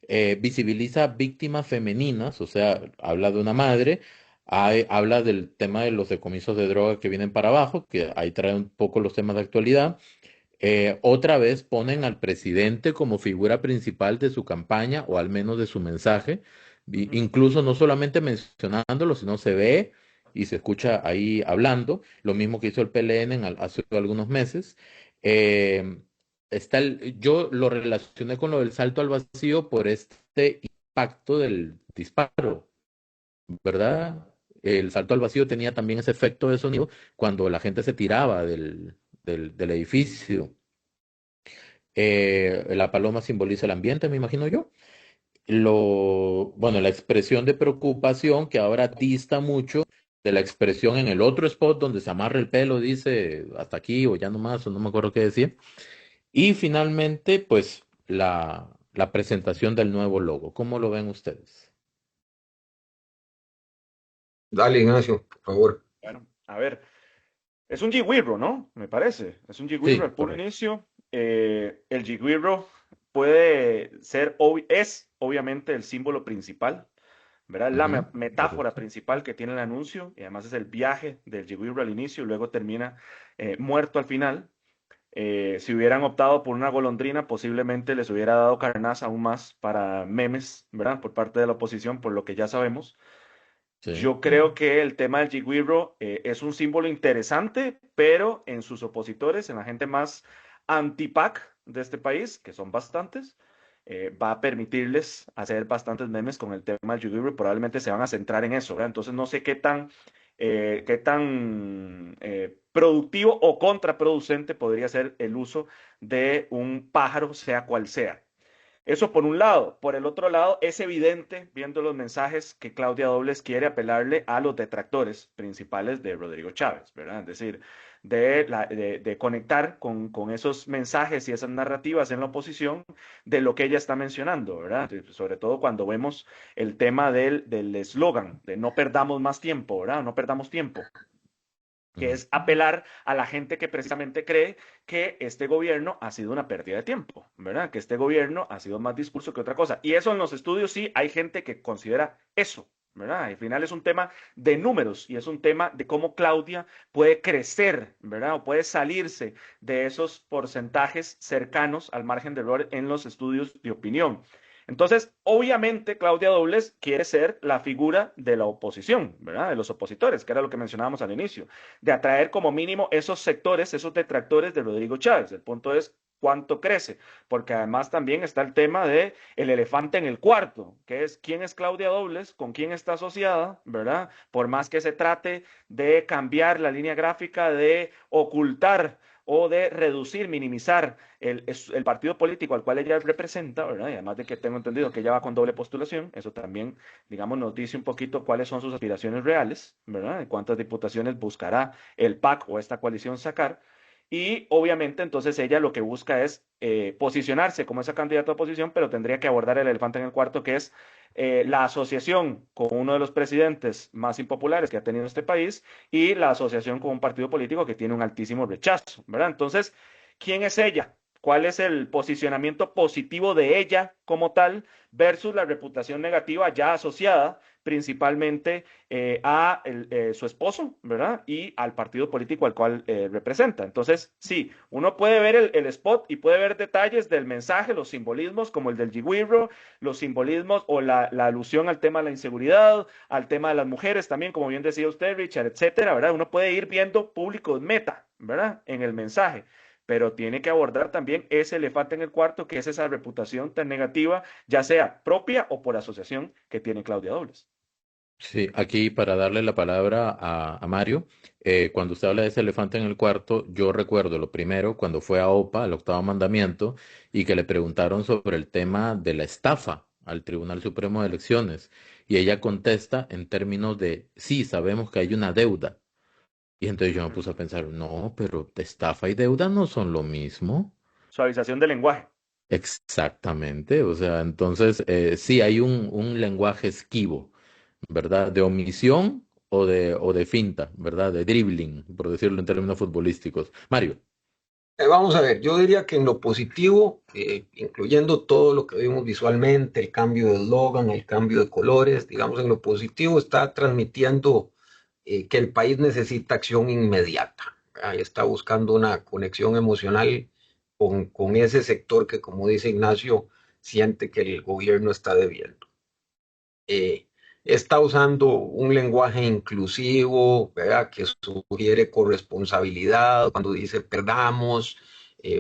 Visibiliza víctimas femeninas, o sea, habla de una madre, habla del tema de los decomisos de droga que vienen para abajo, que ahí trae un poco los temas de actualidad. Otra vez ponen al presidente como figura principal de su campaña o al menos de su mensaje, incluso no solamente mencionándolo, sino se ve y se escucha ahí hablando, lo mismo que hizo el PLN hace algunos meses. Eh, yo lo relacioné con lo del salto al vacío por este impacto del disparo, ¿verdad? El salto al vacío tenía también ese efecto de sonido cuando la gente se tiraba del edificio. La paloma simboliza el ambiente, me imagino yo. Bueno, la expresión de preocupación que ahora dista mucho de la expresión en el otro spot donde se amarra el pelo, dice hasta aquí o ya no más, o no me acuerdo qué decía. Y finalmente, pues la presentación del nuevo logo. ¿Cómo lo ven ustedes? Dale, Ignacio, por favor. Bueno, a ver, es un Jigwibro, ¿no? Me parece. Es un Jigwibro Sí, al puro correcto. inicio. El Jigwibro puede ser, es obviamente el símbolo principal, ¿verdad? La Ujú, metáfora correcto. principal que tiene el anuncio y además es el viaje del Jigwibro al inicio y luego termina muerto al final. Si hubieran optado por una golondrina, posiblemente les hubiera dado carnaza aún más para memes, ¿verdad? Por parte de la oposición, por lo que ya sabemos. Sí. Yo creo que el tema del Jigwibro es un símbolo interesante, pero en sus opositores, en la gente más anti-PAC de este país, que son bastantes, va a permitirles hacer bastantes memes con el tema del Jigwibro y probablemente se van a centrar en eso, ¿verdad? Entonces no sé qué tan productivo o contraproducente podría ser el uso de un pájaro, sea cual sea. Eso por un lado. Por el otro lado, es evidente, viendo los mensajes, que Claudia Dobles quiere apelarle a los detractores principales de Rodrigo Chávez, ¿verdad? Es decir, de conectar con esos mensajes y esas narrativas en la oposición de lo que ella está mencionando, ¿verdad? Sobre todo cuando vemos el tema del eslogan, de no perdamos más tiempo, ¿verdad? No perdamos tiempo. que es apelar a la gente que precisamente cree que este gobierno ha sido una pérdida de tiempo, ¿verdad? Que este gobierno ha sido más discurso que otra cosa. Y eso en los estudios sí hay gente que considera eso, ¿verdad? Al final es un tema de números y es un tema de cómo Claudia puede crecer, ¿verdad? O puede salirse de esos porcentajes cercanos al margen de error en los estudios de opinión. Entonces, obviamente, Claudia Dobles quiere ser la figura de la oposición, ¿verdad? De los opositores, que era lo que mencionábamos al inicio, de atraer como mínimo esos sectores, esos detractores de Rodrigo Chávez. El punto es cuánto crece, porque además también está el tema de el elefante en el cuarto, que es quién es Claudia Dobles, con quién está asociada, ¿verdad? Por más que se trate de cambiar la línea gráfica, de ocultar o de reducir, minimizar el partido político al cual ella representa, ¿verdad? Y además de que tengo entendido que ella va con doble postulación, eso también, digamos, nos dice un poquito cuáles son sus aspiraciones reales, ¿verdad? De cuántas diputaciones buscará el PAC o esta coalición sacar. Y obviamente entonces ella lo que busca es posicionarse como esa candidata a oposición, pero tendría que abordar el elefante en el cuarto, que es la asociación con uno de los presidentes más impopulares que ha tenido este país y la asociación con un partido político que tiene un altísimo rechazo, ¿verdad? Entonces, ¿quién es ella? ¿Cuál es el posicionamiento positivo de ella como tal versus la reputación negativa ya asociada principalmente a su esposo, ¿verdad? Y al partido político al cual representa. Entonces, sí, uno puede ver el spot y puede ver detalles del mensaje, los simbolismos como el del Jigwirro, los simbolismos o la alusión al tema de la inseguridad, al tema de las mujeres también, como bien decía usted, Richard, etcétera, ¿verdad? Uno puede ir viendo públicos meta, ¿verdad? En el mensaje, pero tiene que abordar también ese elefante en el cuarto, que es esa reputación tan negativa, ya sea propia o por asociación, que tiene Claudia Dobles. Sí, aquí para darle la palabra a Mario, cuando usted habla de ese elefante en el cuarto, yo recuerdo lo primero cuando fue a OPA, al octavo mandamiento, y que le preguntaron sobre el tema de la estafa al Tribunal Supremo de Elecciones, y ella contesta en términos de, sí, sabemos que hay una deuda. Y entonces yo me puse a pensar, no, pero estafa y deuda no son lo mismo. Suavización del lenguaje. Exactamente, o sea, entonces sí hay un lenguaje esquivo, ¿verdad? De omisión o de finta, ¿verdad? De dribbling, por decirlo en términos futbolísticos. Mario. Vamos a ver, yo diría que en lo positivo, incluyendo todo lo que vimos visualmente, el cambio de eslogan, el cambio de colores, digamos, en lo positivo está transmitiendo que el país necesita acción inmediata. ¿Verdad? Y está buscando una conexión emocional con ese sector que, como dice Ignacio, siente que el gobierno está debiendo. Está usando un lenguaje inclusivo, ¿verdad? Que sugiere corresponsabilidad cuando dice perdamos,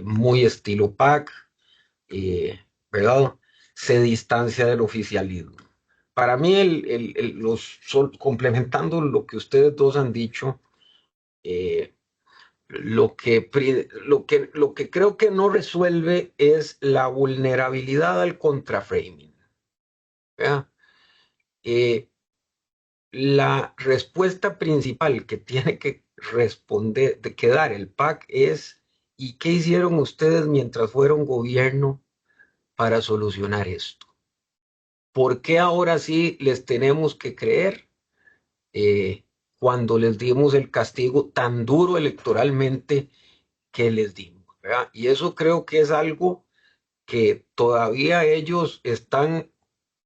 muy estilo PAC, ¿verdad? Se distancia del oficialismo. Para mí, complementando lo que ustedes dos han dicho, eh, lo que creo que no resuelve es la vulnerabilidad al contraframing. ¿Verdad? La respuesta principal que tiene que responder, que dar el PAC es, ¿y qué hicieron ustedes mientras fueron gobierno para solucionar esto? ¿Por qué ahora sí les tenemos que creer cuando les dimos el castigo tan duro electoralmente que les dimos? ¿Verdad? Y eso creo que es algo que todavía ellos están,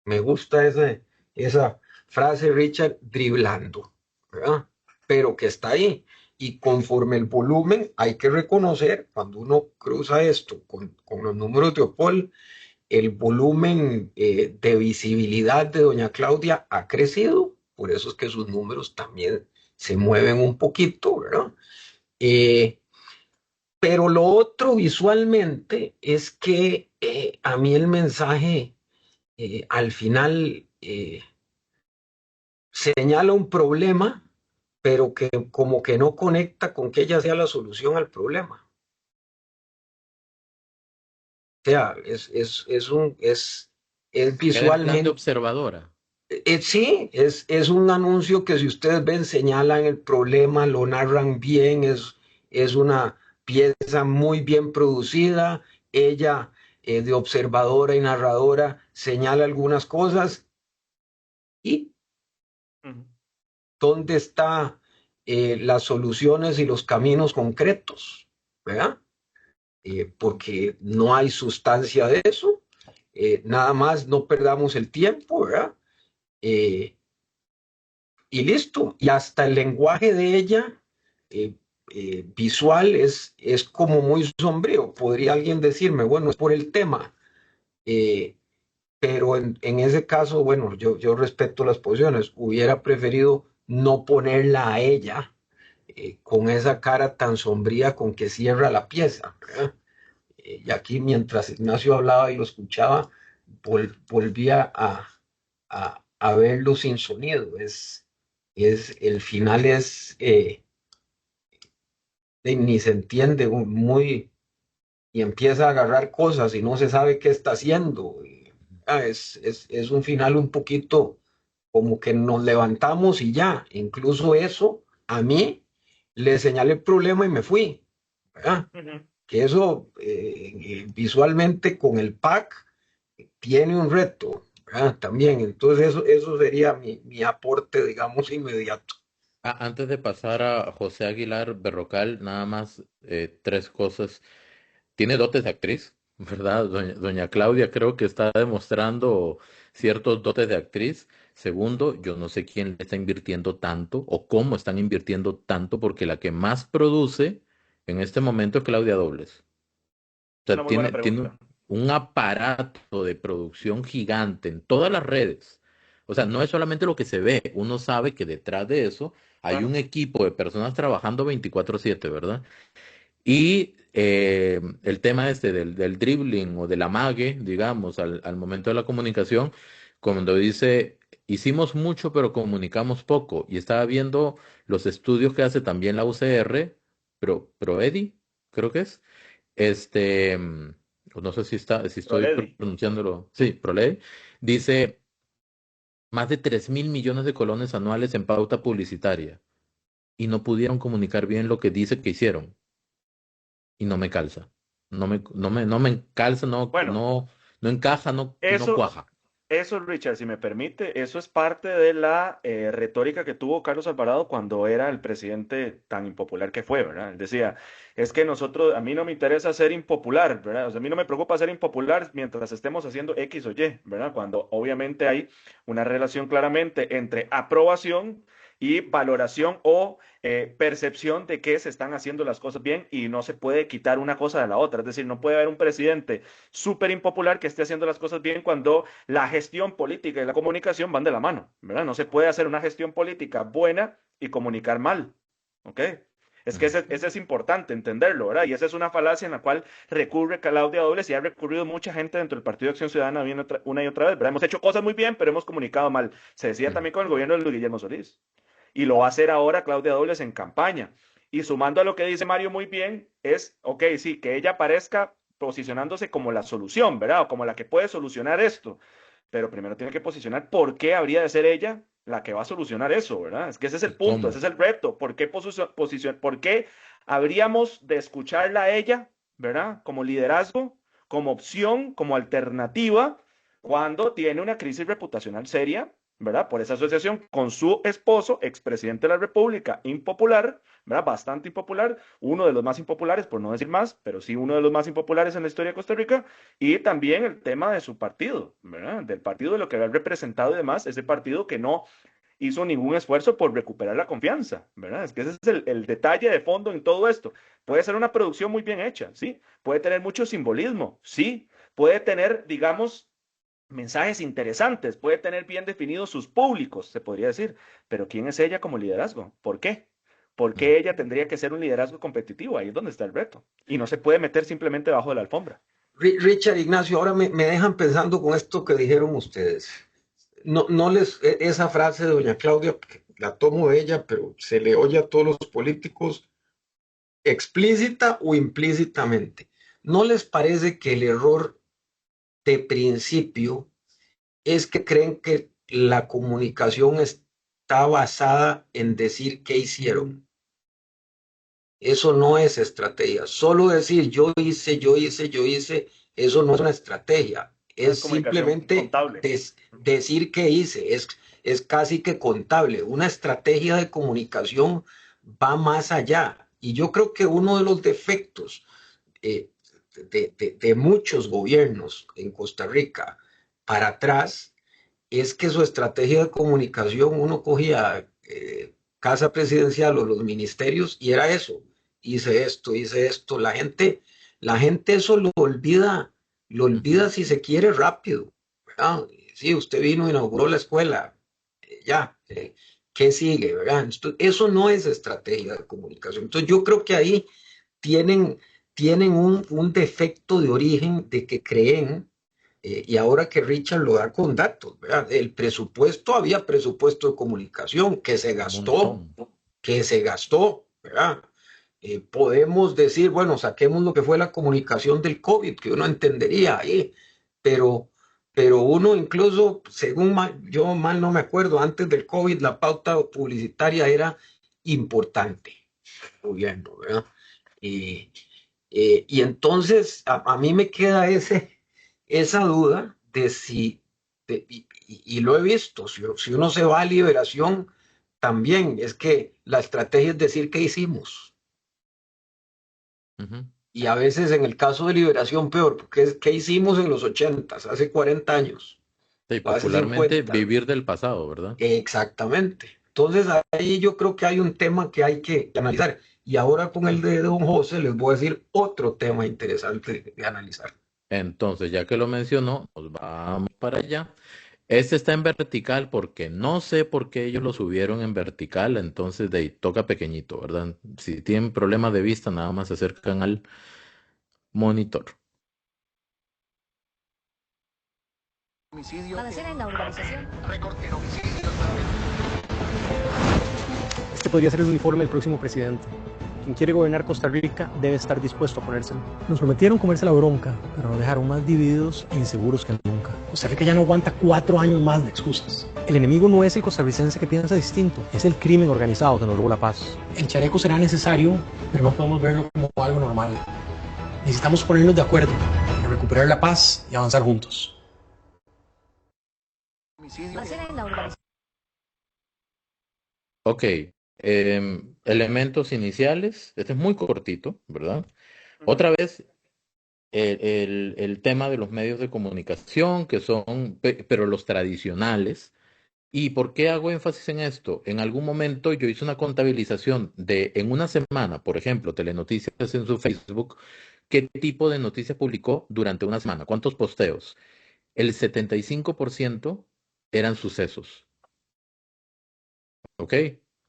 me gusta esa frase, Richard, driblando, ¿verdad? Pero que está ahí. Y conforme el volumen, hay que reconocer, cuando uno cruza esto con los números de Opol, el volumen de visibilidad de doña Claudia ha crecido, por eso es que sus números también se mueven un poquito, ¿verdad? Pero lo otro visualmente es que a mí el mensaje al final señala un problema, pero que como que no conecta con que ella sea la solución al problema. O sea, es Queda en plan de visualmente, observadora. sí, es un anuncio que si ustedes ven señalan el problema, lo narran bien, es una pieza muy bien producida, ella de observadora y narradora señala algunas cosas y ¿dónde está las soluciones y los caminos concretos, ¿verdad? Porque no hay sustancia de eso. Nada más no perdamos el tiempo, ¿verdad? Y listo. Y hasta el lenguaje de ella visual es como muy sombrío. Podría alguien decirme, bueno, es por el tema. Pero en ese caso, bueno, yo respeto las posiciones. Hubiera preferido no ponerla a ella con esa cara tan sombría con que cierra la pieza, ¿verdad? Y aquí mientras Ignacio hablaba y lo escuchaba, volvía a verlo sin sonido. El final ni se entiende muy, y empieza a agarrar cosas y no se sabe qué está haciendo. Es un final un poquito como que nos levantamos y ya. Incluso eso, a mí, le señalé el problema y me fui, ¿verdad? Que eso visualmente con el pack tiene un reto, ¿verdad? También. Entonces eso sería mi aporte, digamos, inmediato. Antes de pasar a José Aguilar Berrocal, nada más tres cosas. Tiene dotes de actriz, ¿verdad? Doña Claudia creo que está demostrando ciertos dotes de actriz. Segundo, yo no sé quién le está invirtiendo tanto o cómo están invirtiendo tanto, porque la que más produce en este momento es Claudia Dobles. O Es una sea, muy buena tiene pregunta. un aparato de producción gigante en todas las redes. O sea, no es solamente lo que se ve, uno sabe que detrás de eso hay Claro. un equipo de personas trabajando 24/7, ¿verdad? Y el tema este del dribbling o del amague, digamos, al momento de la comunicación, cuando dice, hicimos mucho pero comunicamos poco. Y estaba viendo los estudios que hace también la UCR, ProEDI, creo que es. No sé si estoy Proledi. pronunciándolo. Sí, ProLED. Dice más de 3.000 millones de colones anuales en pauta publicitaria. Y no pudieron comunicar bien lo que dice que hicieron y no me calza. No me calza, Bueno, no encaja, no eso, cuaja. eso, Richard, si me permite, eso es parte de la retórica que tuvo Carlos Alvarado cuando era el presidente tan impopular que fue, ¿verdad? Él decía, es que a mí no me interesa ser impopular, ¿verdad? O sea, a mí no me preocupa ser impopular mientras estemos haciendo X o Y, ¿verdad? Cuando obviamente hay una relación claramente entre aprobación y valoración o percepción de que se están haciendo las cosas bien y no se puede quitar una cosa de la otra. Es decir, no puede haber un presidente súper impopular que esté haciendo las cosas bien cuando la gestión política y la comunicación van de la mano, ¿verdad? No se puede hacer una gestión política buena y comunicar mal, ¿ok? Es que ese es importante entenderlo, ¿verdad? Y esa es una falacia en la cual recurre Claudia Dobles y ha recurrido mucha gente dentro del Partido de Acción Ciudadana una y otra vez, ¿verdad? Hemos hecho cosas muy bien, pero hemos comunicado mal. Se decía también con el gobierno de Luis Guillermo Solís. Y lo va a hacer ahora Claudia Dobles en campaña. Y sumando a lo que dice Mario muy bien, es, ok, sí, que ella aparezca posicionándose como la solución, ¿verdad? O como la que puede solucionar esto. Pero primero tiene que posicionar por qué habría de ser ella la que va a solucionar eso, ¿verdad? Es que ese es el ¿Y punto, ese cómo? es el reto. ¿Por qué habríamos de escucharla a ella, ¿verdad? Como liderazgo, como opción, como alternativa, cuando tiene una crisis reputacional seria, ¿verdad? Por esa asociación con su esposo, expresidente de la República, impopular, ¿verdad? Bastante impopular, uno de los más impopulares, por no decir más, pero sí uno de los más impopulares en la historia de Costa Rica, y también el tema de su partido, ¿verdad? Del partido, de lo que había representado y demás, ese partido que no hizo ningún esfuerzo por recuperar la confianza, ¿verdad? Es que ese es el detalle de fondo en todo esto. Puede ser una producción muy bien hecha, ¿sí? Puede tener mucho simbolismo, sí. Puede tener, digamos, mensajes interesantes, puede tener bien definidos sus públicos, se podría decir, pero ¿quién es ella como liderazgo? ¿Por qué? ¿Por Mm. qué ella tendría que ser un liderazgo competitivo? Ahí es donde está el reto. Y no se puede meter simplemente bajo de la alfombra. Richard, Ignacio, ahora me dejan pensando con esto que dijeron ustedes. No esa frase de doña Claudia, la tomo de ella, pero se le oye a todos los políticos explícita o implícitamente. ¿No les parece que el error de principio es que creen que la comunicación está basada en decir qué hicieron? Eso no es estrategia. Solo decir yo hice, yo hice, yo hice, eso no es una estrategia. No Es es comunicación simplemente contable. decir qué hice. Es casi que contable. Una estrategia de comunicación va más allá. Y yo creo que uno de los defectos eh, de muchos gobiernos en Costa Rica para atrás es que su estrategia de comunicación, uno cogía casa presidencial o los ministerios y era eso, hice esto, la gente eso lo olvida si se quiere rápido, ¿verdad? Sí, usted vino, inauguró la escuela, ya, ¿qué sigue, verdad? Eso no es estrategia de comunicación. Entonces yo creo que ahí tienen, tienen un defecto de origen de que creen y ahora que Richard lo da con datos, ¿verdad? El presupuesto, había presupuesto de comunicación Un montón. que se gastó, ¿verdad? Podemos decir, bueno, saquemos lo que fue la comunicación del COVID, que uno entendería ahí, pero, pero uno incluso, según yo mal no me acuerdo, antes del COVID la pauta publicitaria era importante, gobierno, ¿verdad? Y, y entonces a mí me queda esa duda de si, y lo he visto, si uno se va a Liberación, también es que la estrategia es decir qué hicimos. Ujú. Y a veces en el caso de Liberación peor, porque es qué hicimos en los 80, hace 40 años, Sí, o hace popularmente 50. vivir del pasado, ¿verdad? Exactamente. Entonces ahí yo creo que hay un tema que hay que analizar. Y ahora con el de don José les voy a decir otro tema interesante de analizar. Entonces, ya que lo mencionó, nos vamos para allá. Este está en vertical porque no sé por qué ellos lo subieron en vertical, entonces de ahí toca pequeñito, ¿verdad? Si tienen problemas de vista, nada más se acercan al monitor. Balacera en la urbanización. Récord en homicidios también. Este podría ser el uniforme del próximo presidente. Quien quiere gobernar Costa Rica debe estar dispuesto a ponérselo. Nos prometieron comerse la bronca, pero nos dejaron más divididos e inseguros que nunca. Costa Rica ya no aguanta 4 años más de excusas. El enemigo no es el costarricense que piensa distinto, es el crimen organizado que nos robó la paz. El chaleco será necesario, pero no podemos verlo como algo normal. Necesitamos ponernos de acuerdo, para recuperar la paz y avanzar juntos. Balacera en la urbanización. Ok, elementos iniciales, este es muy cortito, ¿verdad? Otra vez, el tema de los medios de comunicación, que son, pero los tradicionales. ¿Y por qué hago énfasis en esto? En algún momento yo hice una contabilización de, en una semana, por ejemplo, Telenoticias en su Facebook, qué tipo de noticias publicó durante una semana, cuántos posteos. El 75% eran sucesos, ¿ok?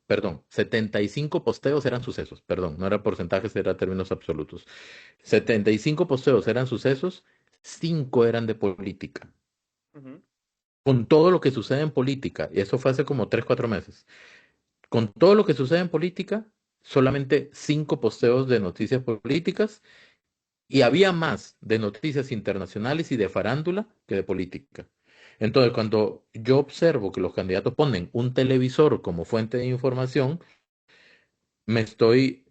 Perdón, 75 posteos eran sucesos, perdón, no era porcentajes, era términos absolutos. 75 posteos eran sucesos, 5 eran de política. Ujú. Con todo lo que sucede en política, y eso fue hace como 3 4 meses, con todo lo que sucede en política, solamente 5 posteos de noticias políticas y había más de noticias internacionales y de farándula que de política. Entonces, cuando yo observo que los candidatos ponen un televisor como fuente de información, de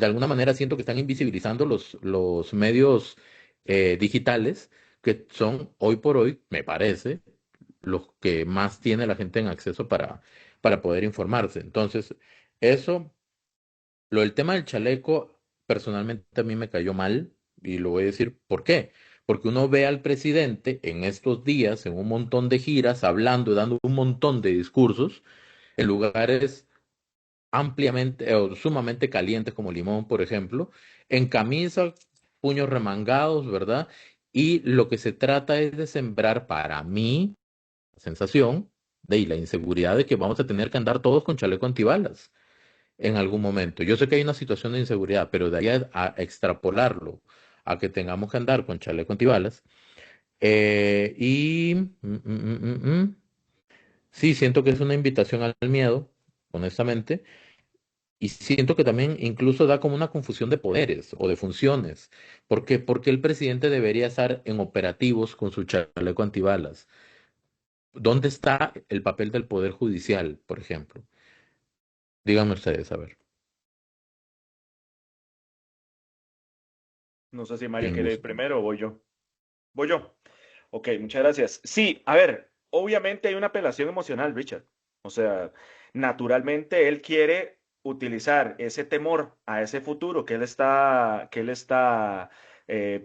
alguna manera siento que están invisibilizando los medios digitales, que son hoy por hoy, me parece, los que más tiene la gente en acceso para poder informarse. Entonces, eso, lo del tema del chaleco, personalmente a mí me cayó mal y lo voy a decir por qué. Porque uno ve al presidente en estos días, en un montón de giras, hablando, dando un montón de discursos, en lugares ampliamente o sumamente calientes como Limón, por ejemplo, en camisa, puños remangados, ¿verdad? Y lo que se trata es de sembrar para mí sensación de la inseguridad de que vamos a tener que andar todos con chaleco antibalas en algún momento. Yo sé que hay una situación de inseguridad, pero de ahí a extrapolarlo a que tengamos que andar con chaleco antibalas. Y sí, siento que es una invitación al miedo, honestamente, y siento que también incluso da como una confusión de poderes o de funciones. ¿Por qué el presidente debería estar en operativos con su chaleco antibalas? ¿Dónde está el papel del Poder Judicial, por ejemplo? Díganme ustedes, a ver. No sé si Mario ¿Quién quiere ir gusta? primero o voy yo. Voy yo. Ok, muchas gracias. Sí, a ver, obviamente hay una apelación emocional, Richard. O sea, naturalmente él quiere utilizar ese temor a ese futuro que él está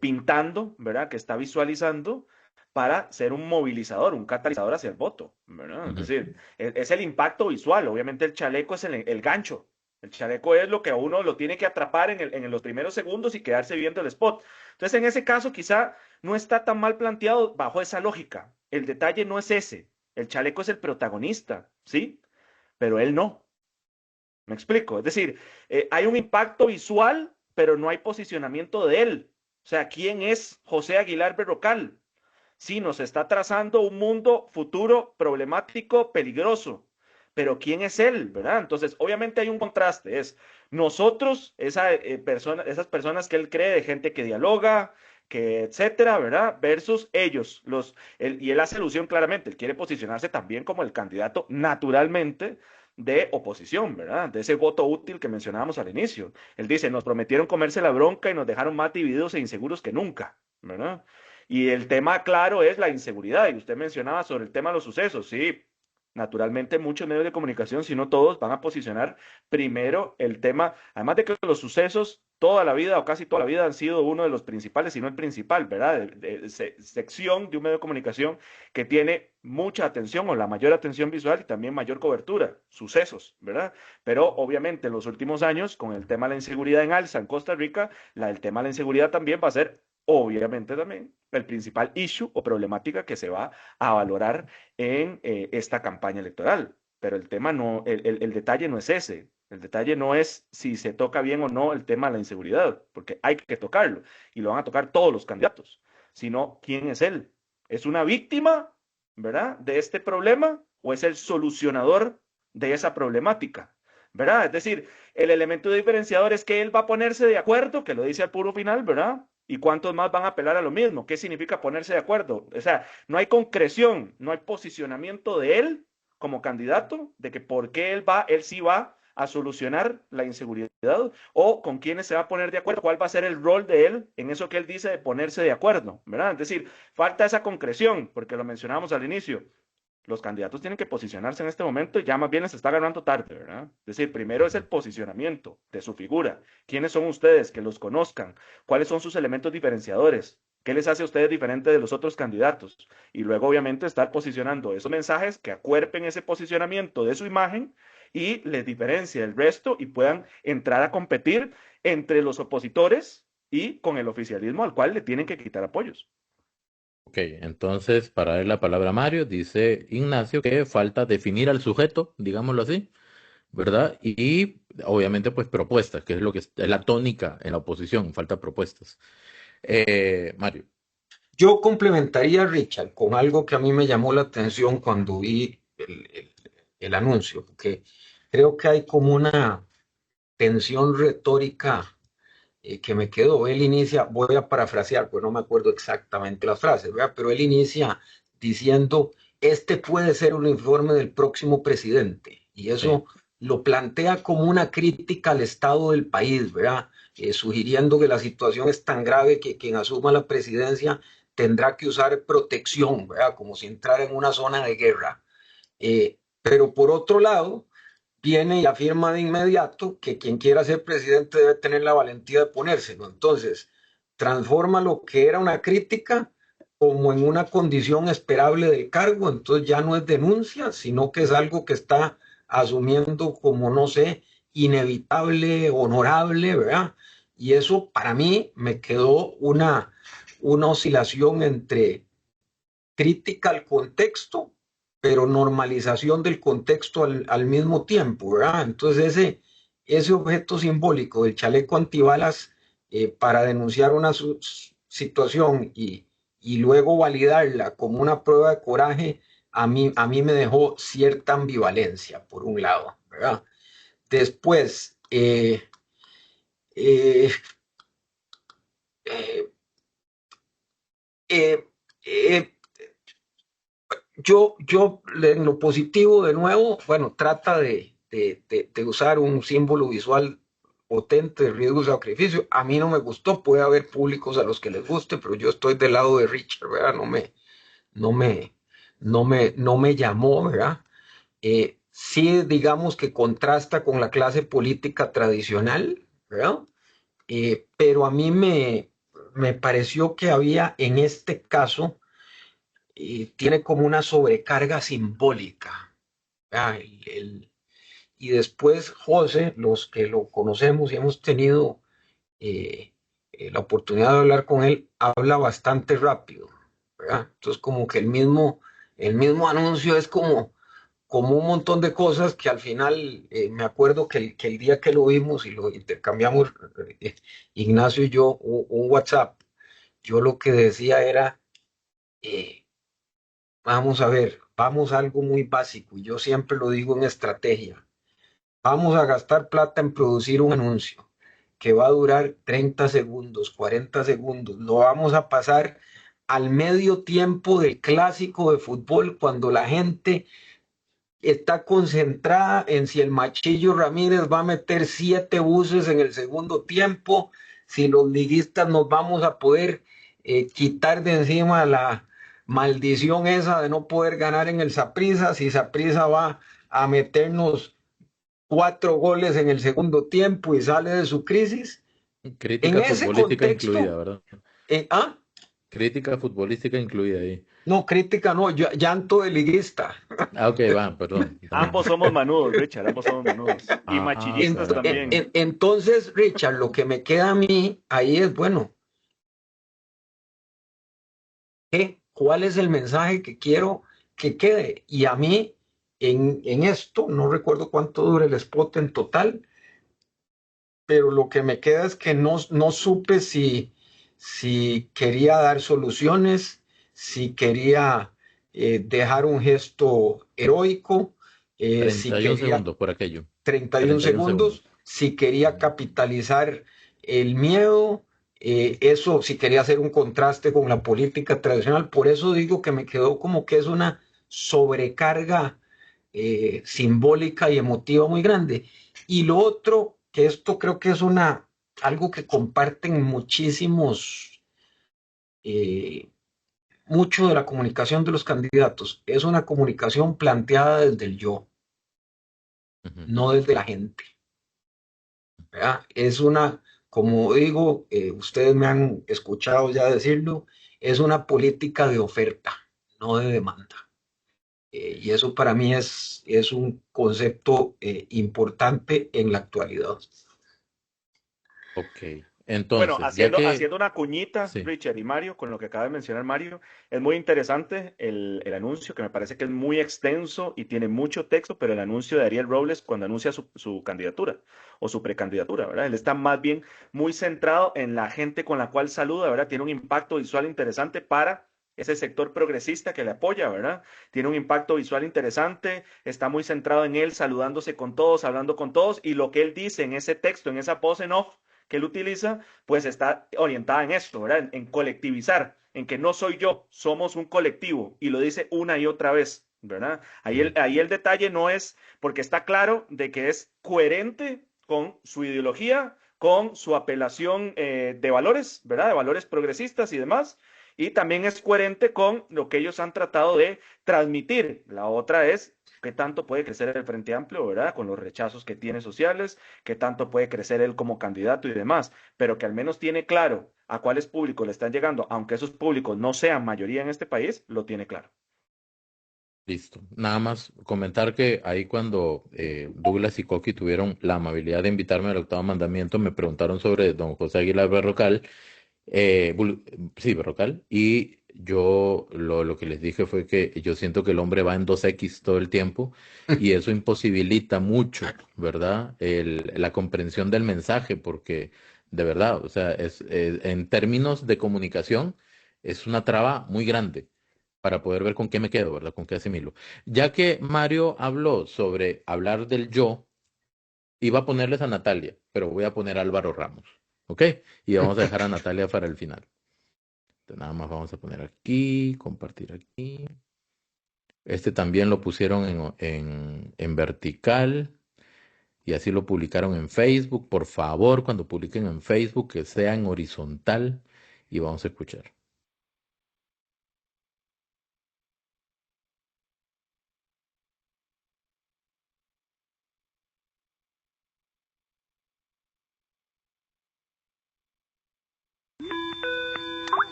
pintando, ¿verdad? Que está visualizando para ser un movilizador, un catalizador hacia el voto, ¿verdad? Es decir, es el impacto visual. Obviamente el chaleco es el gancho. El chaleco es lo que a uno lo tiene que atrapar en los primeros segundos y quedarse viendo el spot. Entonces, en ese caso, quizá no está tan mal planteado bajo esa lógica. El detalle no es ese. El chaleco es el protagonista, ¿sí? Pero él no. ¿Me explico? Es decir, hay un impacto visual, pero no hay posicionamiento de él. O sea, ¿quién es José Aguilar Berrocal? Sí, nos está trazando un mundo futuro problemático, peligroso, pero ¿quién es él? ¿Verdad? Entonces, obviamente hay un contraste, es nosotros, esas personas que él cree, de gente que dialoga, que etcétera, ¿verdad? Versus ellos, y él hace alusión claramente, él quiere posicionarse también como el candidato naturalmente de oposición, ¿verdad? De ese voto útil que mencionábamos al inicio. Él dice, nos prometieron comerse la bronca y nos dejaron más divididos e inseguros que nunca, ¿verdad? Y el tema claro es la inseguridad, y usted mencionaba sobre el tema de los sucesos, sí, naturalmente muchos medios de comunicación, si no todos, van a posicionar primero el tema, además de que los sucesos toda la vida o casi toda la vida han sido uno de los principales, si no el principal, ¿verdad? Sección de un medio de comunicación que tiene mucha atención o la mayor atención visual y también mayor cobertura, sucesos, ¿verdad? Pero obviamente en los últimos años, con el tema de la inseguridad en alza en Costa Rica, el tema de la inseguridad también va a ser obviamente también el principal issue o problemática que se va a valorar en esta campaña electoral. Pero el tema no, el detalle no es ese. El detalle no es si se toca bien o no el tema de la inseguridad, porque hay que tocarlo y lo van a tocar todos los candidatos, sino quién es él. ¿Es una víctima, verdad, de este problema o es el solucionador de esa problemática? ¿Verdad? Es decir, el elemento diferenciador es que él va a ponerse de acuerdo, que lo dice al puro final, ¿verdad? ¿Y cuántos más van a apelar a lo mismo? ¿Qué significa ponerse de acuerdo? O sea, no hay concreción, no hay posicionamiento de él como candidato, de que por qué él sí va a solucionar la inseguridad o con quiénes se va a poner de acuerdo, cuál va a ser el rol de él en eso que él dice de ponerse de acuerdo, ¿verdad? Es decir, falta esa concreción, porque lo mencionábamos al inicio. Los candidatos tienen que posicionarse en este momento y ya más bien les está ganando tarde, ¿verdad? Es decir, primero es el posicionamiento de su figura. ¿Quiénes son ustedes? Que los conozcan. ¿Cuáles son sus elementos diferenciadores? ¿Qué les hace a ustedes diferente de los otros candidatos? Y luego, obviamente, estar posicionando esos mensajes que acuerpen ese posicionamiento de su imagen y les diferencie del resto y puedan entrar a competir entre los opositores y con el oficialismo al cual le tienen que quitar apoyos. Ok, entonces, para dar la palabra a Mario, dice Ignacio que falta definir al sujeto, digámoslo así, ¿verdad? Y obviamente, pues propuestas, que es lo que es la tónica en la oposición, falta propuestas. Mario. Yo complementaría, Richard, con algo que a mí me llamó la atención cuando vi el anuncio, porque creo que hay como una tensión retórica que me quedó. Él inicia, voy a parafrasear, pues no me acuerdo exactamente las frases, ¿verdad? Pero él inicia diciendo, este puede ser un informe del próximo presidente. Y eso lo plantea como una crítica al estado del país, ¿verdad? Sugiriendo que la situación es tan grave que quien asuma la presidencia tendrá que usar protección, ¿verdad? Como si entrara en una zona de guerra. Pero por otro lado, viene y afirma de inmediato que quien quiera ser presidente debe tener la valentía de ponérselo. Entonces, transforma lo que era una crítica como en una condición esperable del cargo. Entonces ya no es denuncia, sino que es algo que está asumiendo como, no sé, inevitable, honorable, ¿verdad? Y eso para mí me quedó una oscilación entre crítica al contexto, pero normalización del contexto al mismo tiempo, ¿verdad? Entonces ese objeto simbólico del chaleco antibalas para denunciar una situación y luego validarla como una prueba de coraje, a mí me dejó cierta ambivalencia, por un lado, ¿verdad? Después, yo en lo positivo, de nuevo, bueno, trata de usar un símbolo visual potente de riesgo y sacrificio. A mí no me gustó, puede haber públicos a los que les guste, pero yo estoy del lado de Richard, ¿verdad? No me llamó, ¿verdad? sí, digamos que contrasta con la clase política tradicional, ¿verdad? Pero a mí me pareció que había en este caso, tiene como una sobrecarga simbólica, ¿verdad? Y después José, los que lo conocemos y hemos tenido eh, la oportunidad de hablar con él, habla bastante rápido, ¿verdad? Entonces como que el mismo anuncio es como un montón de cosas que al final, me acuerdo que el día que lo vimos y lo intercambiamos, eh, Ignacio y yo, un WhatsApp, yo lo que decía era, eh, vamos a ver, vamos a algo muy básico, y yo siempre lo digo en estrategia, vamos a gastar plata en producir un anuncio que va a durar 30 segundos, 40 segundos, lo vamos a pasar al medio tiempo del clásico de fútbol cuando la gente está concentrada en si el Machillo Ramírez va a meter 7 buses en el segundo tiempo, si los liguistas nos vamos a poder quitar de encima la maldición esa de no poder ganar en el Saprissa, si Saprissa va a meternos 4 goles en el segundo tiempo y sale de su crisis. En Crítica ese futbolística incluida, contexto, ¿verdad? ¿ah? Crítica futbolística incluida ahí. No, crítica no, llanto de liguista. Ah, ok, va, perdón. También. Ambos somos manudos, Richard, ambos somos manudos. Y machillistas caramba. también. Entonces, Richard, lo que me queda a mí ahí es, bueno, ¿cuál es el mensaje que quiero que quede? Y a mí, en esto, no recuerdo cuánto dura el spot en total, pero lo que me queda es que no supe si quería dar soluciones, si quería dejar un gesto heroico, si 31 quería segundos por aquello. 31 31 segundos, si quería capitalizar el miedo, eso, si quería hacer un contraste con la política tradicional. Por eso digo que me quedó como que es una sobrecarga simbólica y emotiva muy grande. Y lo otro, que esto creo que es algo que comparten eh, mucho de la comunicación de los candidatos, es una comunicación planteada desde el yo, no desde la gente. ¿Verdad? Es como digo, ustedes me han escuchado ya decirlo, es una política de oferta, no de demanda. Y eso para mí es un concepto importante en la actualidad. Ok, Bueno, entonces, ya que... haciendo una cuñita, Sí. Richard y Mario, con lo que acaba de mencionar Mario, es muy interesante el anuncio, que me parece que es muy extenso y tiene mucho texto, pero el anuncio de Ariel Robles cuando anuncia su candidatura o su precandidatura, ¿verdad? Él está más bien muy centrado en la gente con la cual saluda, ¿verdad? Tiene un impacto visual interesante para ese sector progresista que le apoya, ¿verdad? Tiene un impacto visual interesante, está muy centrado en él, saludándose con todos, hablando con todos, y lo que él dice en ese texto, en esa voz en off, que él utiliza, pues está orientada en esto, ¿verdad? En colectivizar, en que no soy yo, somos un colectivo, y lo dice una y otra vez, ¿verdad? Ahí el detalle no es, porque está claro de que es coherente con su ideología, con su apelación de valores, ¿verdad? De valores progresistas y demás, y también es coherente con lo que ellos han tratado de transmitir. La otra es qué tanto puede crecer el Frente Amplio, ¿verdad? Con los rechazos que tiene sociales, qué tanto puede crecer él como candidato y demás, pero que al menos tiene claro a cuáles públicos le están llegando, aunque esos públicos no sean mayoría en este país, lo tiene claro. Listo. Nada más comentar que ahí cuando Douglas y Coqui tuvieron la amabilidad de invitarme al octavo mandamiento, me preguntaron sobre don José Aguilar Berrocal, sí, Berrocal, y yo lo que les dije fue que yo siento que el hombre va en 2X todo el tiempo y eso imposibilita mucho, ¿verdad? La comprensión del mensaje, porque de verdad, o sea, en términos de comunicación es una traba muy grande para poder ver con qué me quedo, ¿verdad? Con qué asimilo. Ya que Mario habló sobre hablar del yo, iba a ponerles a Natalia, pero voy a poner a Álvaro Ramos, ¿ok? Y vamos a dejar a Natalia para el final. Entonces, nada más vamos a poner aquí, compartir aquí. Este también lo pusieron en vertical y así lo publicaron en Facebook. Por favor, cuando publiquen en Facebook, que sea en horizontal y vamos a escuchar.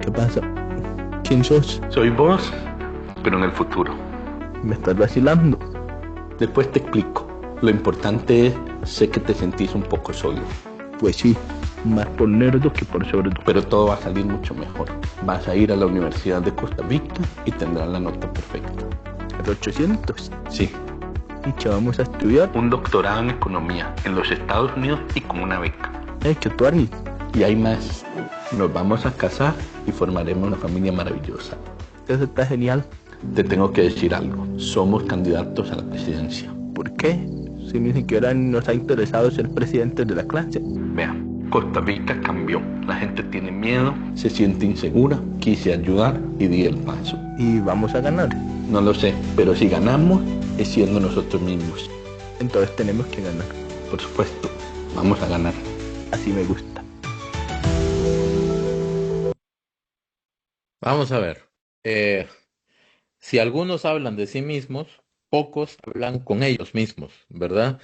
¿Qué pasa? ¿Quién sos? Soy vos, pero en el futuro. ¿Me estás vacilando? Después te explico. Lo importante es, sé que te sentís un poco solo. Pues sí, más por nerdo que por sobredosis. Pero todo va a salir mucho mejor. Vas a ir a la Universidad de Costa Rica y tendrás la nota perfecta. ¿El 800? Sí. ¿Y qué vamos a estudiar? Un doctorado en economía en los Estados Unidos y con una beca. ¡Qué tuani! Y hay más. Nos vamos a casar y formaremos una familia maravillosa. Eso está genial. Te tengo que decir algo. Somos candidatos a la presidencia. ¿Por qué? Si ni siquiera nos ha interesado ser presidentes de la clase. Vea, Costa Rica cambió. La gente tiene miedo, se siente insegura. Quise ayudar y di el paso. ¿Y vamos a ganar? No lo sé, pero si ganamos, es siendo nosotros mismos. Entonces tenemos que ganar. Por supuesto, vamos a ganar. Así me gusta. Vamos a ver. Si algunos hablan de sí mismos, pocos hablan con ellos mismos, ¿verdad?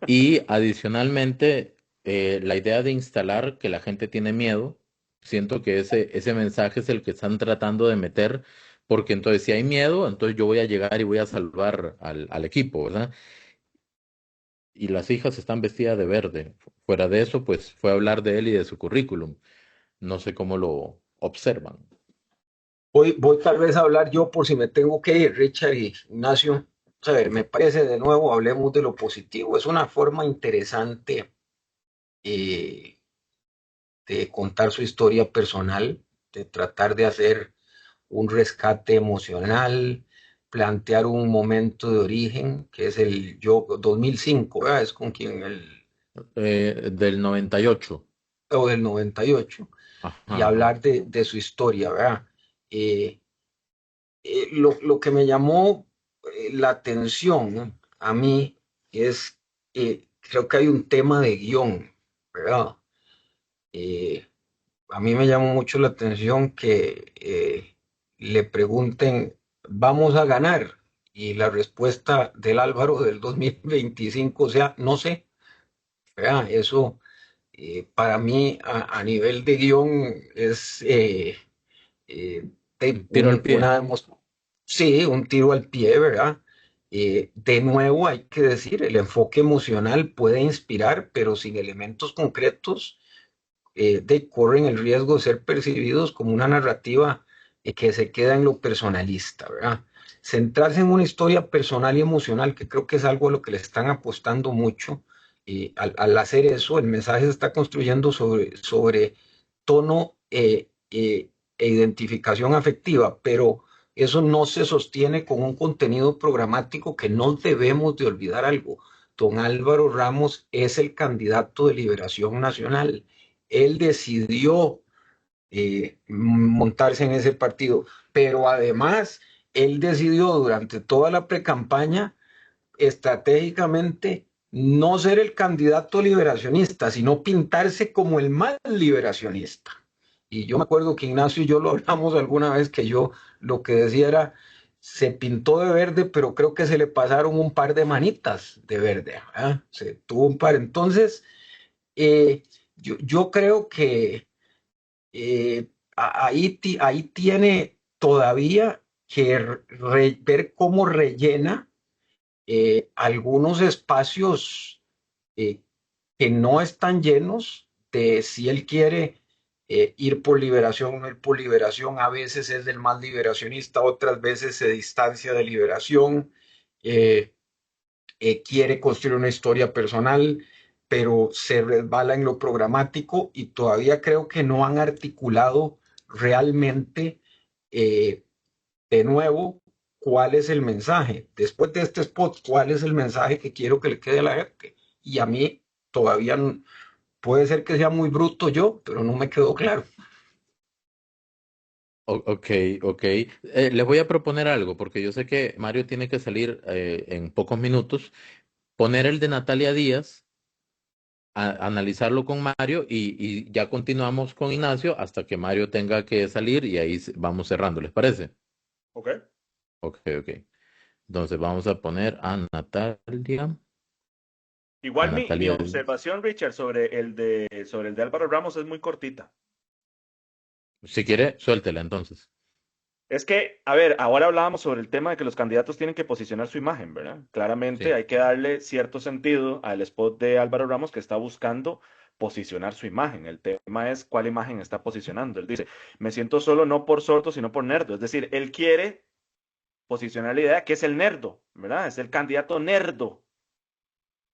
Y adicionalmente, la idea de instalar que la gente tiene miedo, siento que ese mensaje es el que están tratando de meter, porque entonces si hay miedo, entonces yo voy a llegar y voy a salvar al equipo, ¿verdad? Y las hijas están vestidas de verde. Fuera de eso, pues fue hablar de él y de su currículum. No sé cómo lo observan. Voy tal vez a hablar yo por si me tengo que ir, Richard y Ignacio. A ver, me parece de nuevo, hablemos de lo positivo. Es una forma interesante de contar su historia personal, de tratar de hacer un rescate emocional, plantear un momento de origen, que es el yo 2005, ¿verdad? Es con quien del 98. O del 98, Ajá. y hablar de su historia, ¿verdad? Lo que me llamó la atención a mí es, creo que hay un tema de guión, ¿verdad? A mí me llamó mucho la atención que le pregunten, ¿vamos a ganar? Y la respuesta del Álvaro del 2025 sea, no sé, ¿verdad? Eso para mí a nivel de guión es Tiro al pie. Sí, un tiro al pie, ¿verdad? De nuevo hay que decir, el enfoque emocional puede inspirar, pero sin elementos concretos corren el riesgo de ser percibidos como una narrativa que se queda en lo personalista, ¿verdad? Centrarse en una historia personal y emocional, que creo que es algo a lo que le están apostando mucho. Al hacer eso, el mensaje se está construyendo sobre tono e identificación afectiva, pero eso no se sostiene con un contenido programático, que no debemos de olvidar algo. Don Álvaro Ramos es el candidato de Liberación Nacional. Él decidió montarse en ese partido, pero además él decidió durante toda la precampaña estratégicamente no ser el candidato liberacionista, sino pintarse como el más liberacionista. Y yo me acuerdo que Ignacio y yo lo hablamos alguna vez, que yo lo que decía era, se pintó de verde, pero creo que se le pasaron un par de manitas de verde, ¿eh? Se tuvo un par. Entonces, yo creo que ahí tiene todavía que ver cómo rellena algunos espacios que no están llenos, de si él quiere ir por liberación o no ir por liberación. A veces es del más liberacionista, otras veces se distancia de liberación, quiere construir una historia personal, pero se resbala en lo programático, y todavía creo que no han articulado realmente de nuevo cuál es el mensaje. Después de este spot, ¿cuál es el mensaje que quiero que le quede a la gente? Y a mí todavía puede ser que sea muy bruto yo, pero no me quedó claro. Ok. Les voy a proponer algo, porque yo sé que Mario tiene que salir en pocos minutos. Poner el de Natalia Díaz, analizarlo con Mario y ya continuamos con Ignacio hasta que Mario tenga que salir, y ahí vamos cerrando, ¿les parece? Ok. Ok. Entonces vamos a poner a Natalia. Igual a mi Natalia. observación, Richard, sobre el de Álvaro Ramos es muy cortita. Si quiere, suéltela entonces. Es que, a ver, ahora hablábamos sobre el tema de que los candidatos tienen que posicionar su imagen, ¿verdad? Claramente Sí. hay que darle cierto sentido al spot de Álvaro Ramos que está buscando posicionar su imagen. El tema es cuál imagen está posicionando. Él dice, me siento solo no por sordo, sino por nerdo. Es decir, él quiere posicionar la idea que es el nerdo, ¿verdad? Es el candidato nerdo.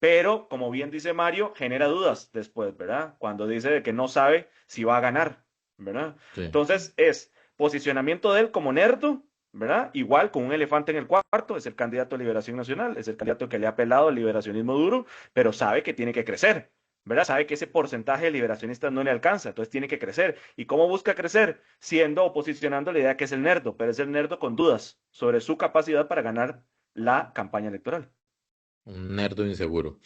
Pero, como bien dice Mario, genera dudas después, ¿verdad? Cuando dice de que no sabe si va a ganar, ¿verdad? Sí. Entonces es posicionamiento de él como nerdo, ¿verdad? Igual con un elefante en el cuarto, es el candidato a Liberación Nacional, es el candidato que le ha apelado al liberacionismo duro, pero sabe que tiene que crecer, ¿verdad? Sabe que ese porcentaje de liberacionistas no le alcanza, entonces tiene que crecer. ¿Y cómo busca crecer? Siendo o posicionando la idea que es el nerdo, pero es el nerdo con dudas sobre su capacidad para ganar la campaña electoral. Un nerdo inseguro.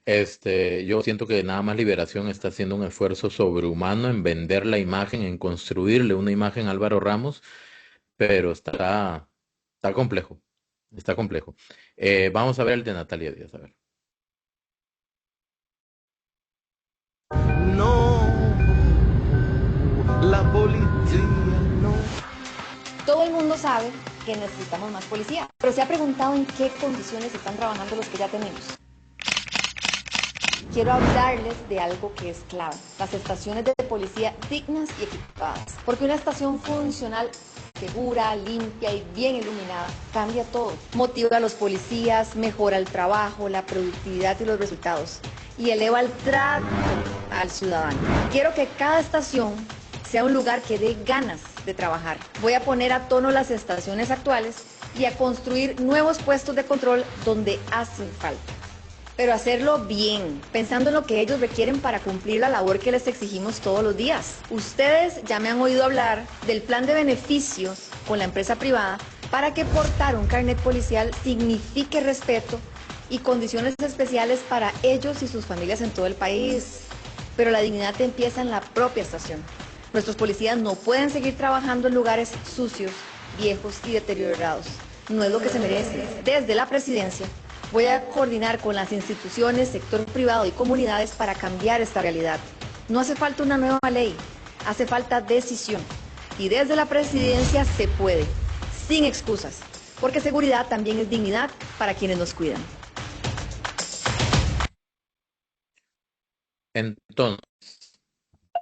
Yo siento que nada más Liberación está haciendo un esfuerzo sobrehumano en vender la imagen, en construirle una imagen a Álvaro Ramos, pero está complejo. Está complejo. Vamos a ver el de Natalia Díaz, a ver. No, la policía no. Todo el mundo sabe que necesitamos más policía, pero se ha preguntado en qué condiciones están trabajando los que ya tenemos. Quiero hablarles de algo que es clave, las estaciones de policía dignas y equipadas, porque una estación funcional, segura, limpia y bien iluminada cambia todo. Motiva a los policías, mejora el trabajo, la productividad y los resultados, y eleva el trato al ciudadano. Quiero que cada estación sea un lugar que dé ganas de trabajar. Voy a poner a tono las estaciones actuales y a construir nuevos puestos de control donde hacen falta. Pero hacerlo bien, pensando en lo que ellos requieren para cumplir la labor que les exigimos todos los días. Ustedes ya me han oído hablar del plan de beneficios con la empresa privada para que portar un carnet policial signifique respeto y condiciones especiales para ellos y sus familias en todo el país. Pero la dignidad empieza en la propia estación. Nuestros policías no pueden seguir trabajando en lugares sucios, viejos y deteriorados. No es lo que se merece. Desde la presidencia voy a coordinar con las instituciones, sector privado y comunidades para cambiar esta realidad. No hace falta una nueva ley, hace falta decisión. Y desde la presidencia se puede, sin excusas, porque seguridad también es dignidad para quienes nos cuidan. Entonces,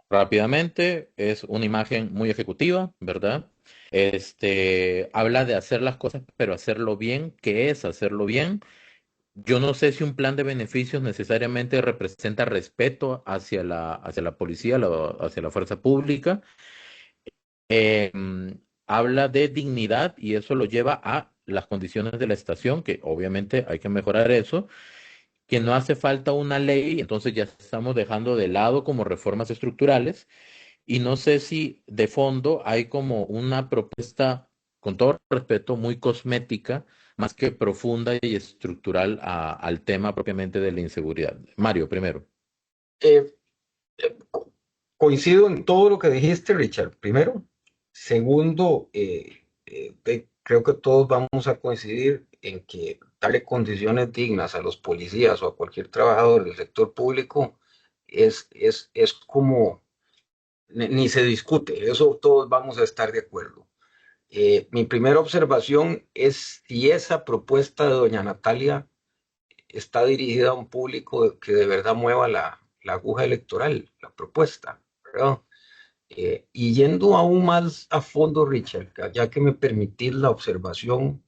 rápidamente, es una imagen muy ejecutiva, ¿verdad? Habla de hacer las cosas, pero hacerlo bien. ¿Qué es hacerlo bien? Yo no sé si un plan de beneficios necesariamente representa respeto hacia la policía, hacia la fuerza pública. Eh, mm, Habla de dignidad y eso lo lleva a las condiciones de la estación, que obviamente hay que mejorar eso, que no hace falta una ley, entonces ya estamos dejando de lado como reformas estructurales y no sé si de fondo hay como una propuesta, con todo respeto, muy cosmética, más que profunda y estructural al tema propiamente de la inseguridad. Mario, primero. Eh, Coincido en todo lo que dijiste, Richard, primero. Segundo, creo que todos vamos a coincidir en que darle condiciones dignas a los policías o a cualquier trabajador del sector público es como, ni se discute, eso todos vamos a estar de acuerdo. Mi primera observación es si esa propuesta de doña Natalia está dirigida a un público que de verdad mueva la aguja electoral, la propuesta, ¿verdad? Y yendo aún más a fondo, Richard, ya que me permitís la observación,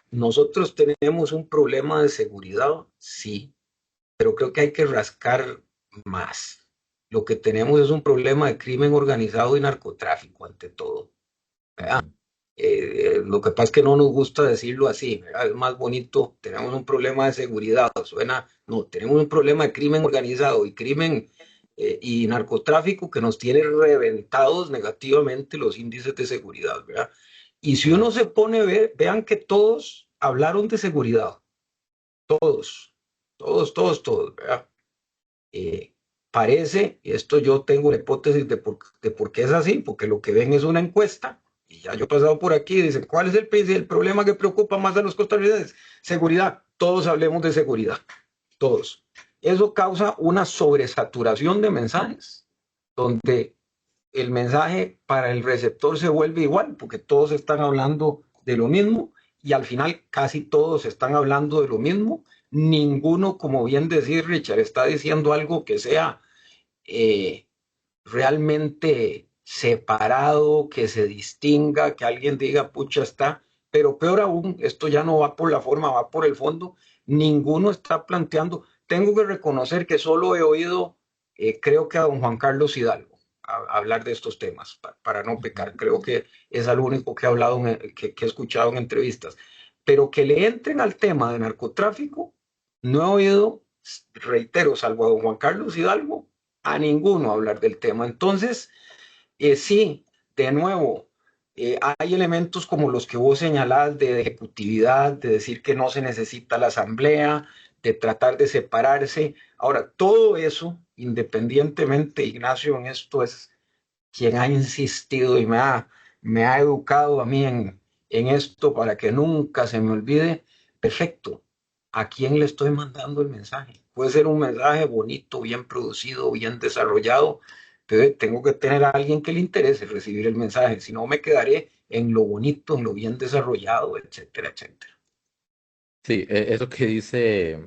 nosotros tenemos un problema de seguridad, sí, pero creo que hay que rascar más. Lo que tenemos es un problema de crimen organizado y narcotráfico, ante todo, ¿verdad? Lo que pasa es que no nos gusta decirlo así, ¿verdad? Es más bonito, tenemos un problema de seguridad, suena, no, tenemos un problema de crimen organizado y crimen y narcotráfico que nos tiene reventados negativamente los índices de seguridad, ¿verdad? Y si uno se pone a ver, vean que todos hablaron de seguridad, todos, ¿verdad? Parece, y esto yo tengo la hipótesis de por qué es así, porque lo que ven es una encuesta, y ya yo he pasado por aquí, y dicen, ¿cuál es el problema que preocupa más a los costarricenses? Seguridad, todos hablemos de seguridad, todos. Eso causa una sobresaturación de mensajes, donde el mensaje para el receptor se vuelve igual, porque todos están hablando de lo mismo y al final casi todos están hablando de lo mismo. Ninguno, como bien decía Richard, está diciendo algo que sea realmente separado, que se distinga, que alguien diga, pucha, está, pero peor aún, esto ya no va por la forma, va por el fondo. Ninguno está planteando. Tengo que reconocer que solo he oído, creo que a don Juan Carlos Hidalgo, hablar de estos temas, para no pecar. Creo que es el único que he hablado, que he escuchado en entrevistas. Pero que le entren al tema de narcotráfico, no he oído, reitero, salvo a don Juan Carlos Hidalgo, a ninguno hablar del tema. Entonces, sí, de nuevo, hay elementos como los que vos señalás de ejecutividad, de decir que no se necesita la asamblea, de tratar de separarse. Ahora, todo eso, independientemente, Ignacio, en esto es quien ha insistido y me ha educado a mí en esto para que nunca se me olvide. Perfecto. ¿A quién le estoy mandando el mensaje? Puede ser un mensaje bonito, bien producido, bien desarrollado, pero tengo que tener a alguien que le interese recibir el mensaje, si no me quedaré en lo bonito, en lo bien desarrollado, etcétera, etcétera. Sí, eso que dice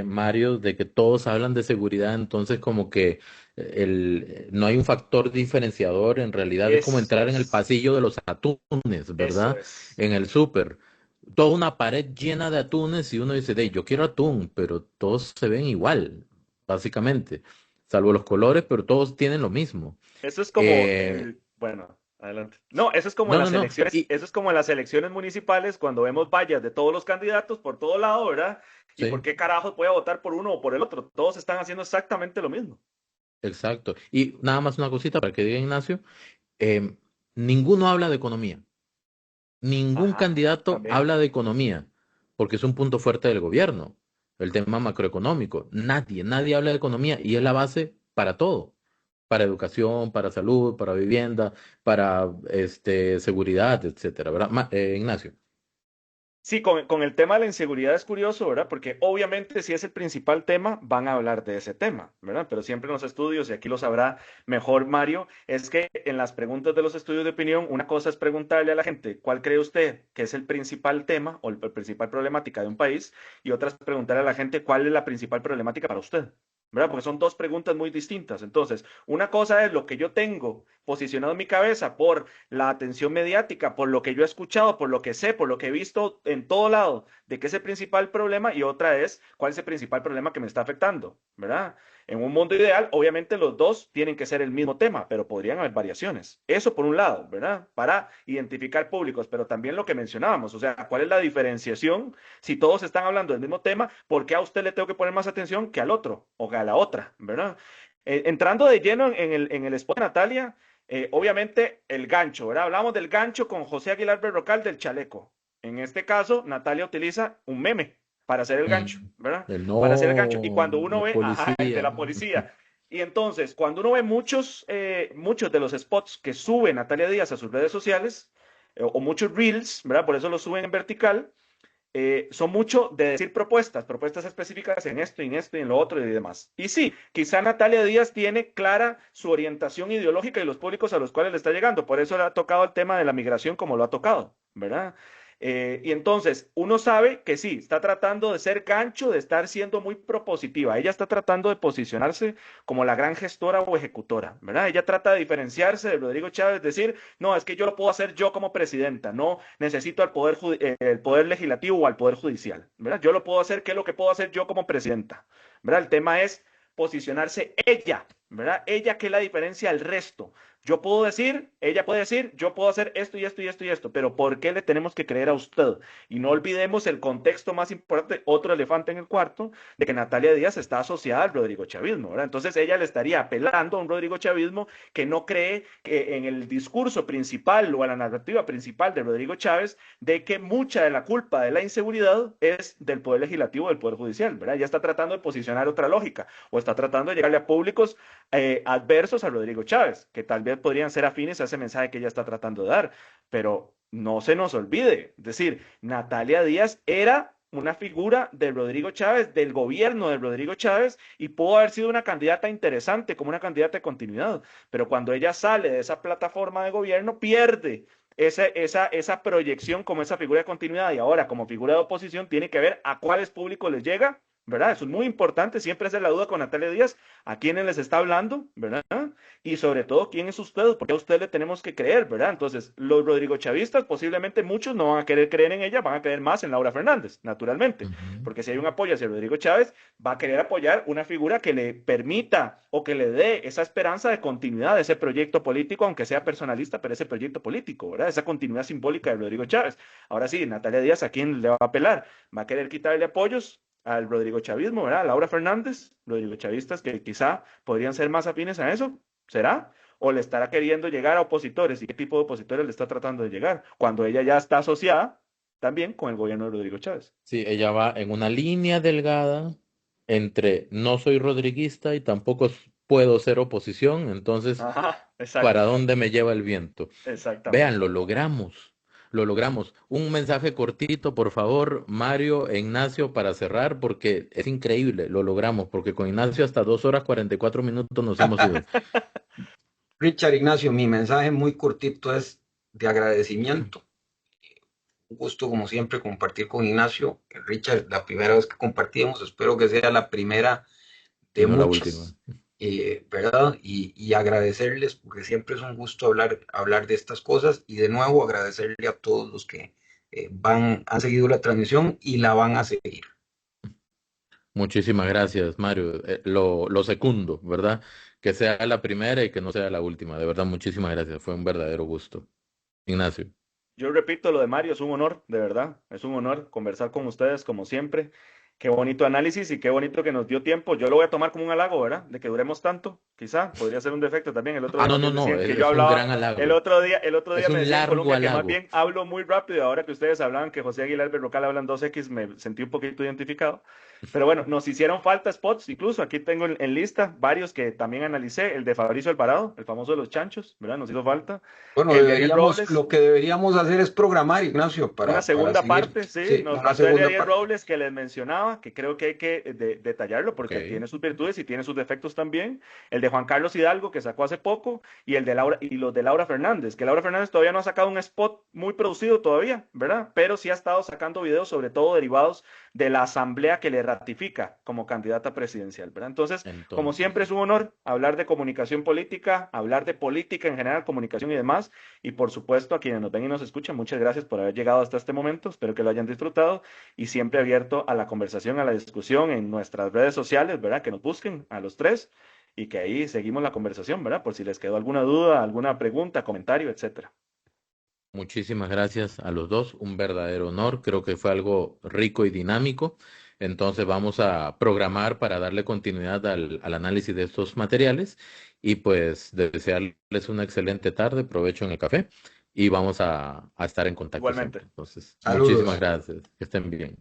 Mario, de que todos hablan de seguridad, entonces como que no hay un factor diferenciador, en realidad es como Eso entrar en el es, pasillo de los atunes, eso ¿verdad? es. En el súper. Toda una pared llena de atunes y uno dice, yo quiero atún, pero todos se ven igual, básicamente, salvo los colores, pero todos tienen lo mismo. Eso es como Eh, bueno, adelante. No, eso es como en no, no, las no. elecciones, eso es como en las elecciones municipales cuando vemos vallas de todos los candidatos por todo lado, ¿verdad? ¿Y por Sí. qué carajos voy a votar por uno o por el otro? Todos están haciendo exactamente lo mismo. Exacto. Y nada más una cosita para que diga Ignacio, eh, ninguno habla de economía. Ningún Ajá, candidato también. habla de economía, porque es un punto fuerte del gobierno, el tema macroeconómico. Nadie habla de economía y es la base para todo, para educación, para salud, para vivienda, para seguridad, etcétera, ¿verdad? Ignacio. Sí, con el tema de la inseguridad es curioso, ¿verdad? Porque obviamente si es el principal tema, van a hablar de ese tema, ¿verdad? Pero siempre en los estudios, y aquí lo sabrá mejor Mario, es que en las preguntas de los estudios de opinión, una cosa es preguntarle a la gente, ¿cuál cree usted que es el principal tema o la principal problemática de un país? Y otra es preguntarle a la gente, ¿cuál es la principal problemática para usted? ¿Verdad? Porque son dos preguntas muy distintas. Entonces, una cosa es lo que yo tengo posicionado en mi cabeza por la atención mediática, por lo que yo he escuchado, por lo que sé, por lo que he visto en todo lado, de qué es el principal problema, y otra es cuál es el principal problema que me está afectando, ¿verdad? En un mundo ideal, obviamente los dos tienen que ser el mismo tema, pero podrían haber variaciones. Eso por un lado, ¿verdad? Para identificar públicos, pero también lo que mencionábamos, o sea, ¿cuál es la diferenciación? Si todos están hablando del mismo tema, ¿por qué a usted le tengo que poner más atención que al otro o a la otra, ¿verdad? Entrando de lleno en el spot de Natalia, obviamente el gancho, ¿verdad? Hablamos del gancho con José Aguilar Berrocal del chaleco. En este caso, Natalia utiliza un meme para hacer el gancho, ¿verdad? El Para hacer el gancho. Y no, cuando uno la ve, ajá, el de policía. la policía. Y entonces, cuando uno ve muchos de los spots que sube Natalia Díaz a sus redes sociales, o muchos reels, ¿verdad? Por eso los suben en vertical, son mucho de decir propuestas específicas en esto y en esto y en lo otro y demás. Y sí, quizá Natalia Díaz tiene clara su orientación ideológica y los públicos a los cuales le está llegando, por eso le ha tocado el tema de la migración como lo ha tocado, ¿verdad? Y entonces uno sabe que sí, está tratando de ser gancho, de estar siendo muy propositiva. Ella está tratando de posicionarse como la gran gestora o ejecutora, ¿verdad? Ella trata de diferenciarse de Rodrigo Chávez, decir, no, es que yo lo puedo hacer yo como presidenta, no necesito el poder legislativo o al poder judicial, ¿verdad? Yo lo puedo hacer, ¿qué es lo que puedo hacer yo como presidenta? ¿Verdad? El tema es posicionarse ella, ¿verdad? Ella, ¿qué es la diferencia al resto? Yo puedo decir, ella puede decir, yo puedo hacer esto y esto y esto y esto, pero ¿por qué le tenemos que creer a usted? Y no olvidemos el contexto más importante, otro elefante en el cuarto, de que Natalia Díaz está asociada al Rodrigo Chavismo, ¿verdad? Entonces ella le estaría apelando a un Rodrigo Chavismo que no cree que en el discurso principal o a la narrativa principal de Rodrigo Chávez de que mucha de la culpa de la inseguridad es del Poder Legislativo, del Poder Judicial, ¿verdad? Ya está tratando de posicionar otra lógica o está tratando de llegarle a públicos adversos a Rodrigo Chávez, que tal vez podrían ser afines a ese mensaje que ella está tratando de dar, pero no se nos olvide, es decir, Natalia Díaz era una figura de Rodrigo Chávez, del gobierno de Rodrigo Chávez, y pudo haber sido una candidata interesante, como una candidata de continuidad. Pero cuando ella sale de esa plataforma de gobierno, pierde esa proyección como esa figura de continuidad, y ahora como figura de oposición tiene que ver a cuáles públicos les llega, ¿verdad? Eso es muy importante, siempre hacer la duda con Natalia Díaz, a quiénes les está hablando, ¿verdad? Y sobre todo, ¿quién es usted? Porque a usted le tenemos que creer, ¿verdad? Entonces, los Rodrigo Chavistas, posiblemente muchos no van a querer creer en ella, van a creer más en Laura Fernández, naturalmente, porque si hay un apoyo hacia Rodrigo Chávez, va a querer apoyar una figura que le permita o que le dé esa esperanza de continuidad de ese proyecto político, aunque sea personalista, pero ese proyecto político, ¿verdad? Esa continuidad simbólica de Rodrigo Chávez. Ahora sí, Natalia Díaz, ¿a quién le va a apelar? ¿Va a querer quitarle apoyos al Rodrigo Chavismo, ¿verdad? Laura Fernández, Rodrigo Chavistas que quizá podrían ser más afines a eso, ¿será? ¿O le estará queriendo llegar a opositores? ¿Y qué tipo de opositores le está tratando de llegar? Cuando ella ya está asociada también con el gobierno de Rodrigo Chávez. Sí, ella va en una línea delgada entre no soy rodriguista y tampoco puedo ser oposición, entonces, Ajá, exacto. ¿para dónde me lleva el viento? Exactamente. Vean, lo logramos. Lo logramos. Un mensaje cortito, por favor, Mario e Ignacio, para cerrar, porque es increíble, lo logramos, porque con Ignacio hasta 2 horas 44 minutos nos hemos ido. Richard, Ignacio, mi mensaje muy cortito es de agradecimiento. Un gusto, como siempre, compartir con Ignacio. Richard, la primera vez que compartimos, espero que sea la primera de No la muchas. última. ¿Verdad? Y agradecerles, porque siempre es un gusto hablar de estas cosas, y de nuevo agradecerle a todos los que han seguido la transmisión y la van a seguir. Muchísimas gracias, Mario. Lo secundo, ¿verdad? Que sea la primera y que no sea la última. De verdad, muchísimas gracias. Fue un verdadero gusto. Ignacio. Yo repito lo de Mario, es un honor, de verdad. Es un honor conversar con ustedes, como siempre. Qué bonito análisis y qué bonito que nos dio tiempo. Yo lo voy a tomar como un halago, ¿verdad? De que duremos tanto, quizá. Podría ser un defecto también. El otro día no, que es yo hablaba, un gran halago. el otro día Es me un decía en largo Colombia que más halago. bien hablo muy rápido. Ahora que ustedes hablaban que José Aguilar Berrocal hablan 2X, me sentí un poquito identificado. Pero bueno, nos hicieron falta spots, incluso aquí tengo en lista varios que también analicé. El de Fabricio Alvarado, el famoso de los chanchos, ¿verdad? Nos hizo falta. Bueno, lo que deberíamos hacer es programar, Ignacio, para una segunda seguir. parte, sí, nos faltó el de Ariel Robles que les mencionaba, que creo que hay que detallarlo porque tiene sus virtudes y tiene sus defectos también. El de Juan Carlos Hidalgo que sacó hace poco y el de Laura y los de Laura Fernández, que Laura Fernández todavía no ha sacado un spot muy producido todavía, ¿verdad? Pero sí ha estado sacando videos, sobre todo derivados de la asamblea que le ratifica como candidata presidencial, ¿verdad? Entonces, como siempre es un honor hablar de comunicación política, hablar de política en general, comunicación y demás, y por supuesto a quienes nos ven y nos escuchan, muchas gracias por haber llegado hasta este momento, espero que lo hayan disfrutado y siempre abierto a la conversación, a la discusión en nuestras redes sociales, ¿verdad? Que nos busquen a los tres y que ahí seguimos la conversación, ¿verdad? Por si les quedó alguna duda, alguna pregunta, comentario, etcétera. Muchísimas gracias a los dos, un verdadero honor, creo que fue algo rico y dinámico, entonces vamos a programar para darle continuidad al análisis de estos materiales y pues desearles una excelente tarde, provecho en el café y vamos a estar en contacto. Igualmente. Siempre. Entonces, Saludos. muchísimas gracias, que estén bien.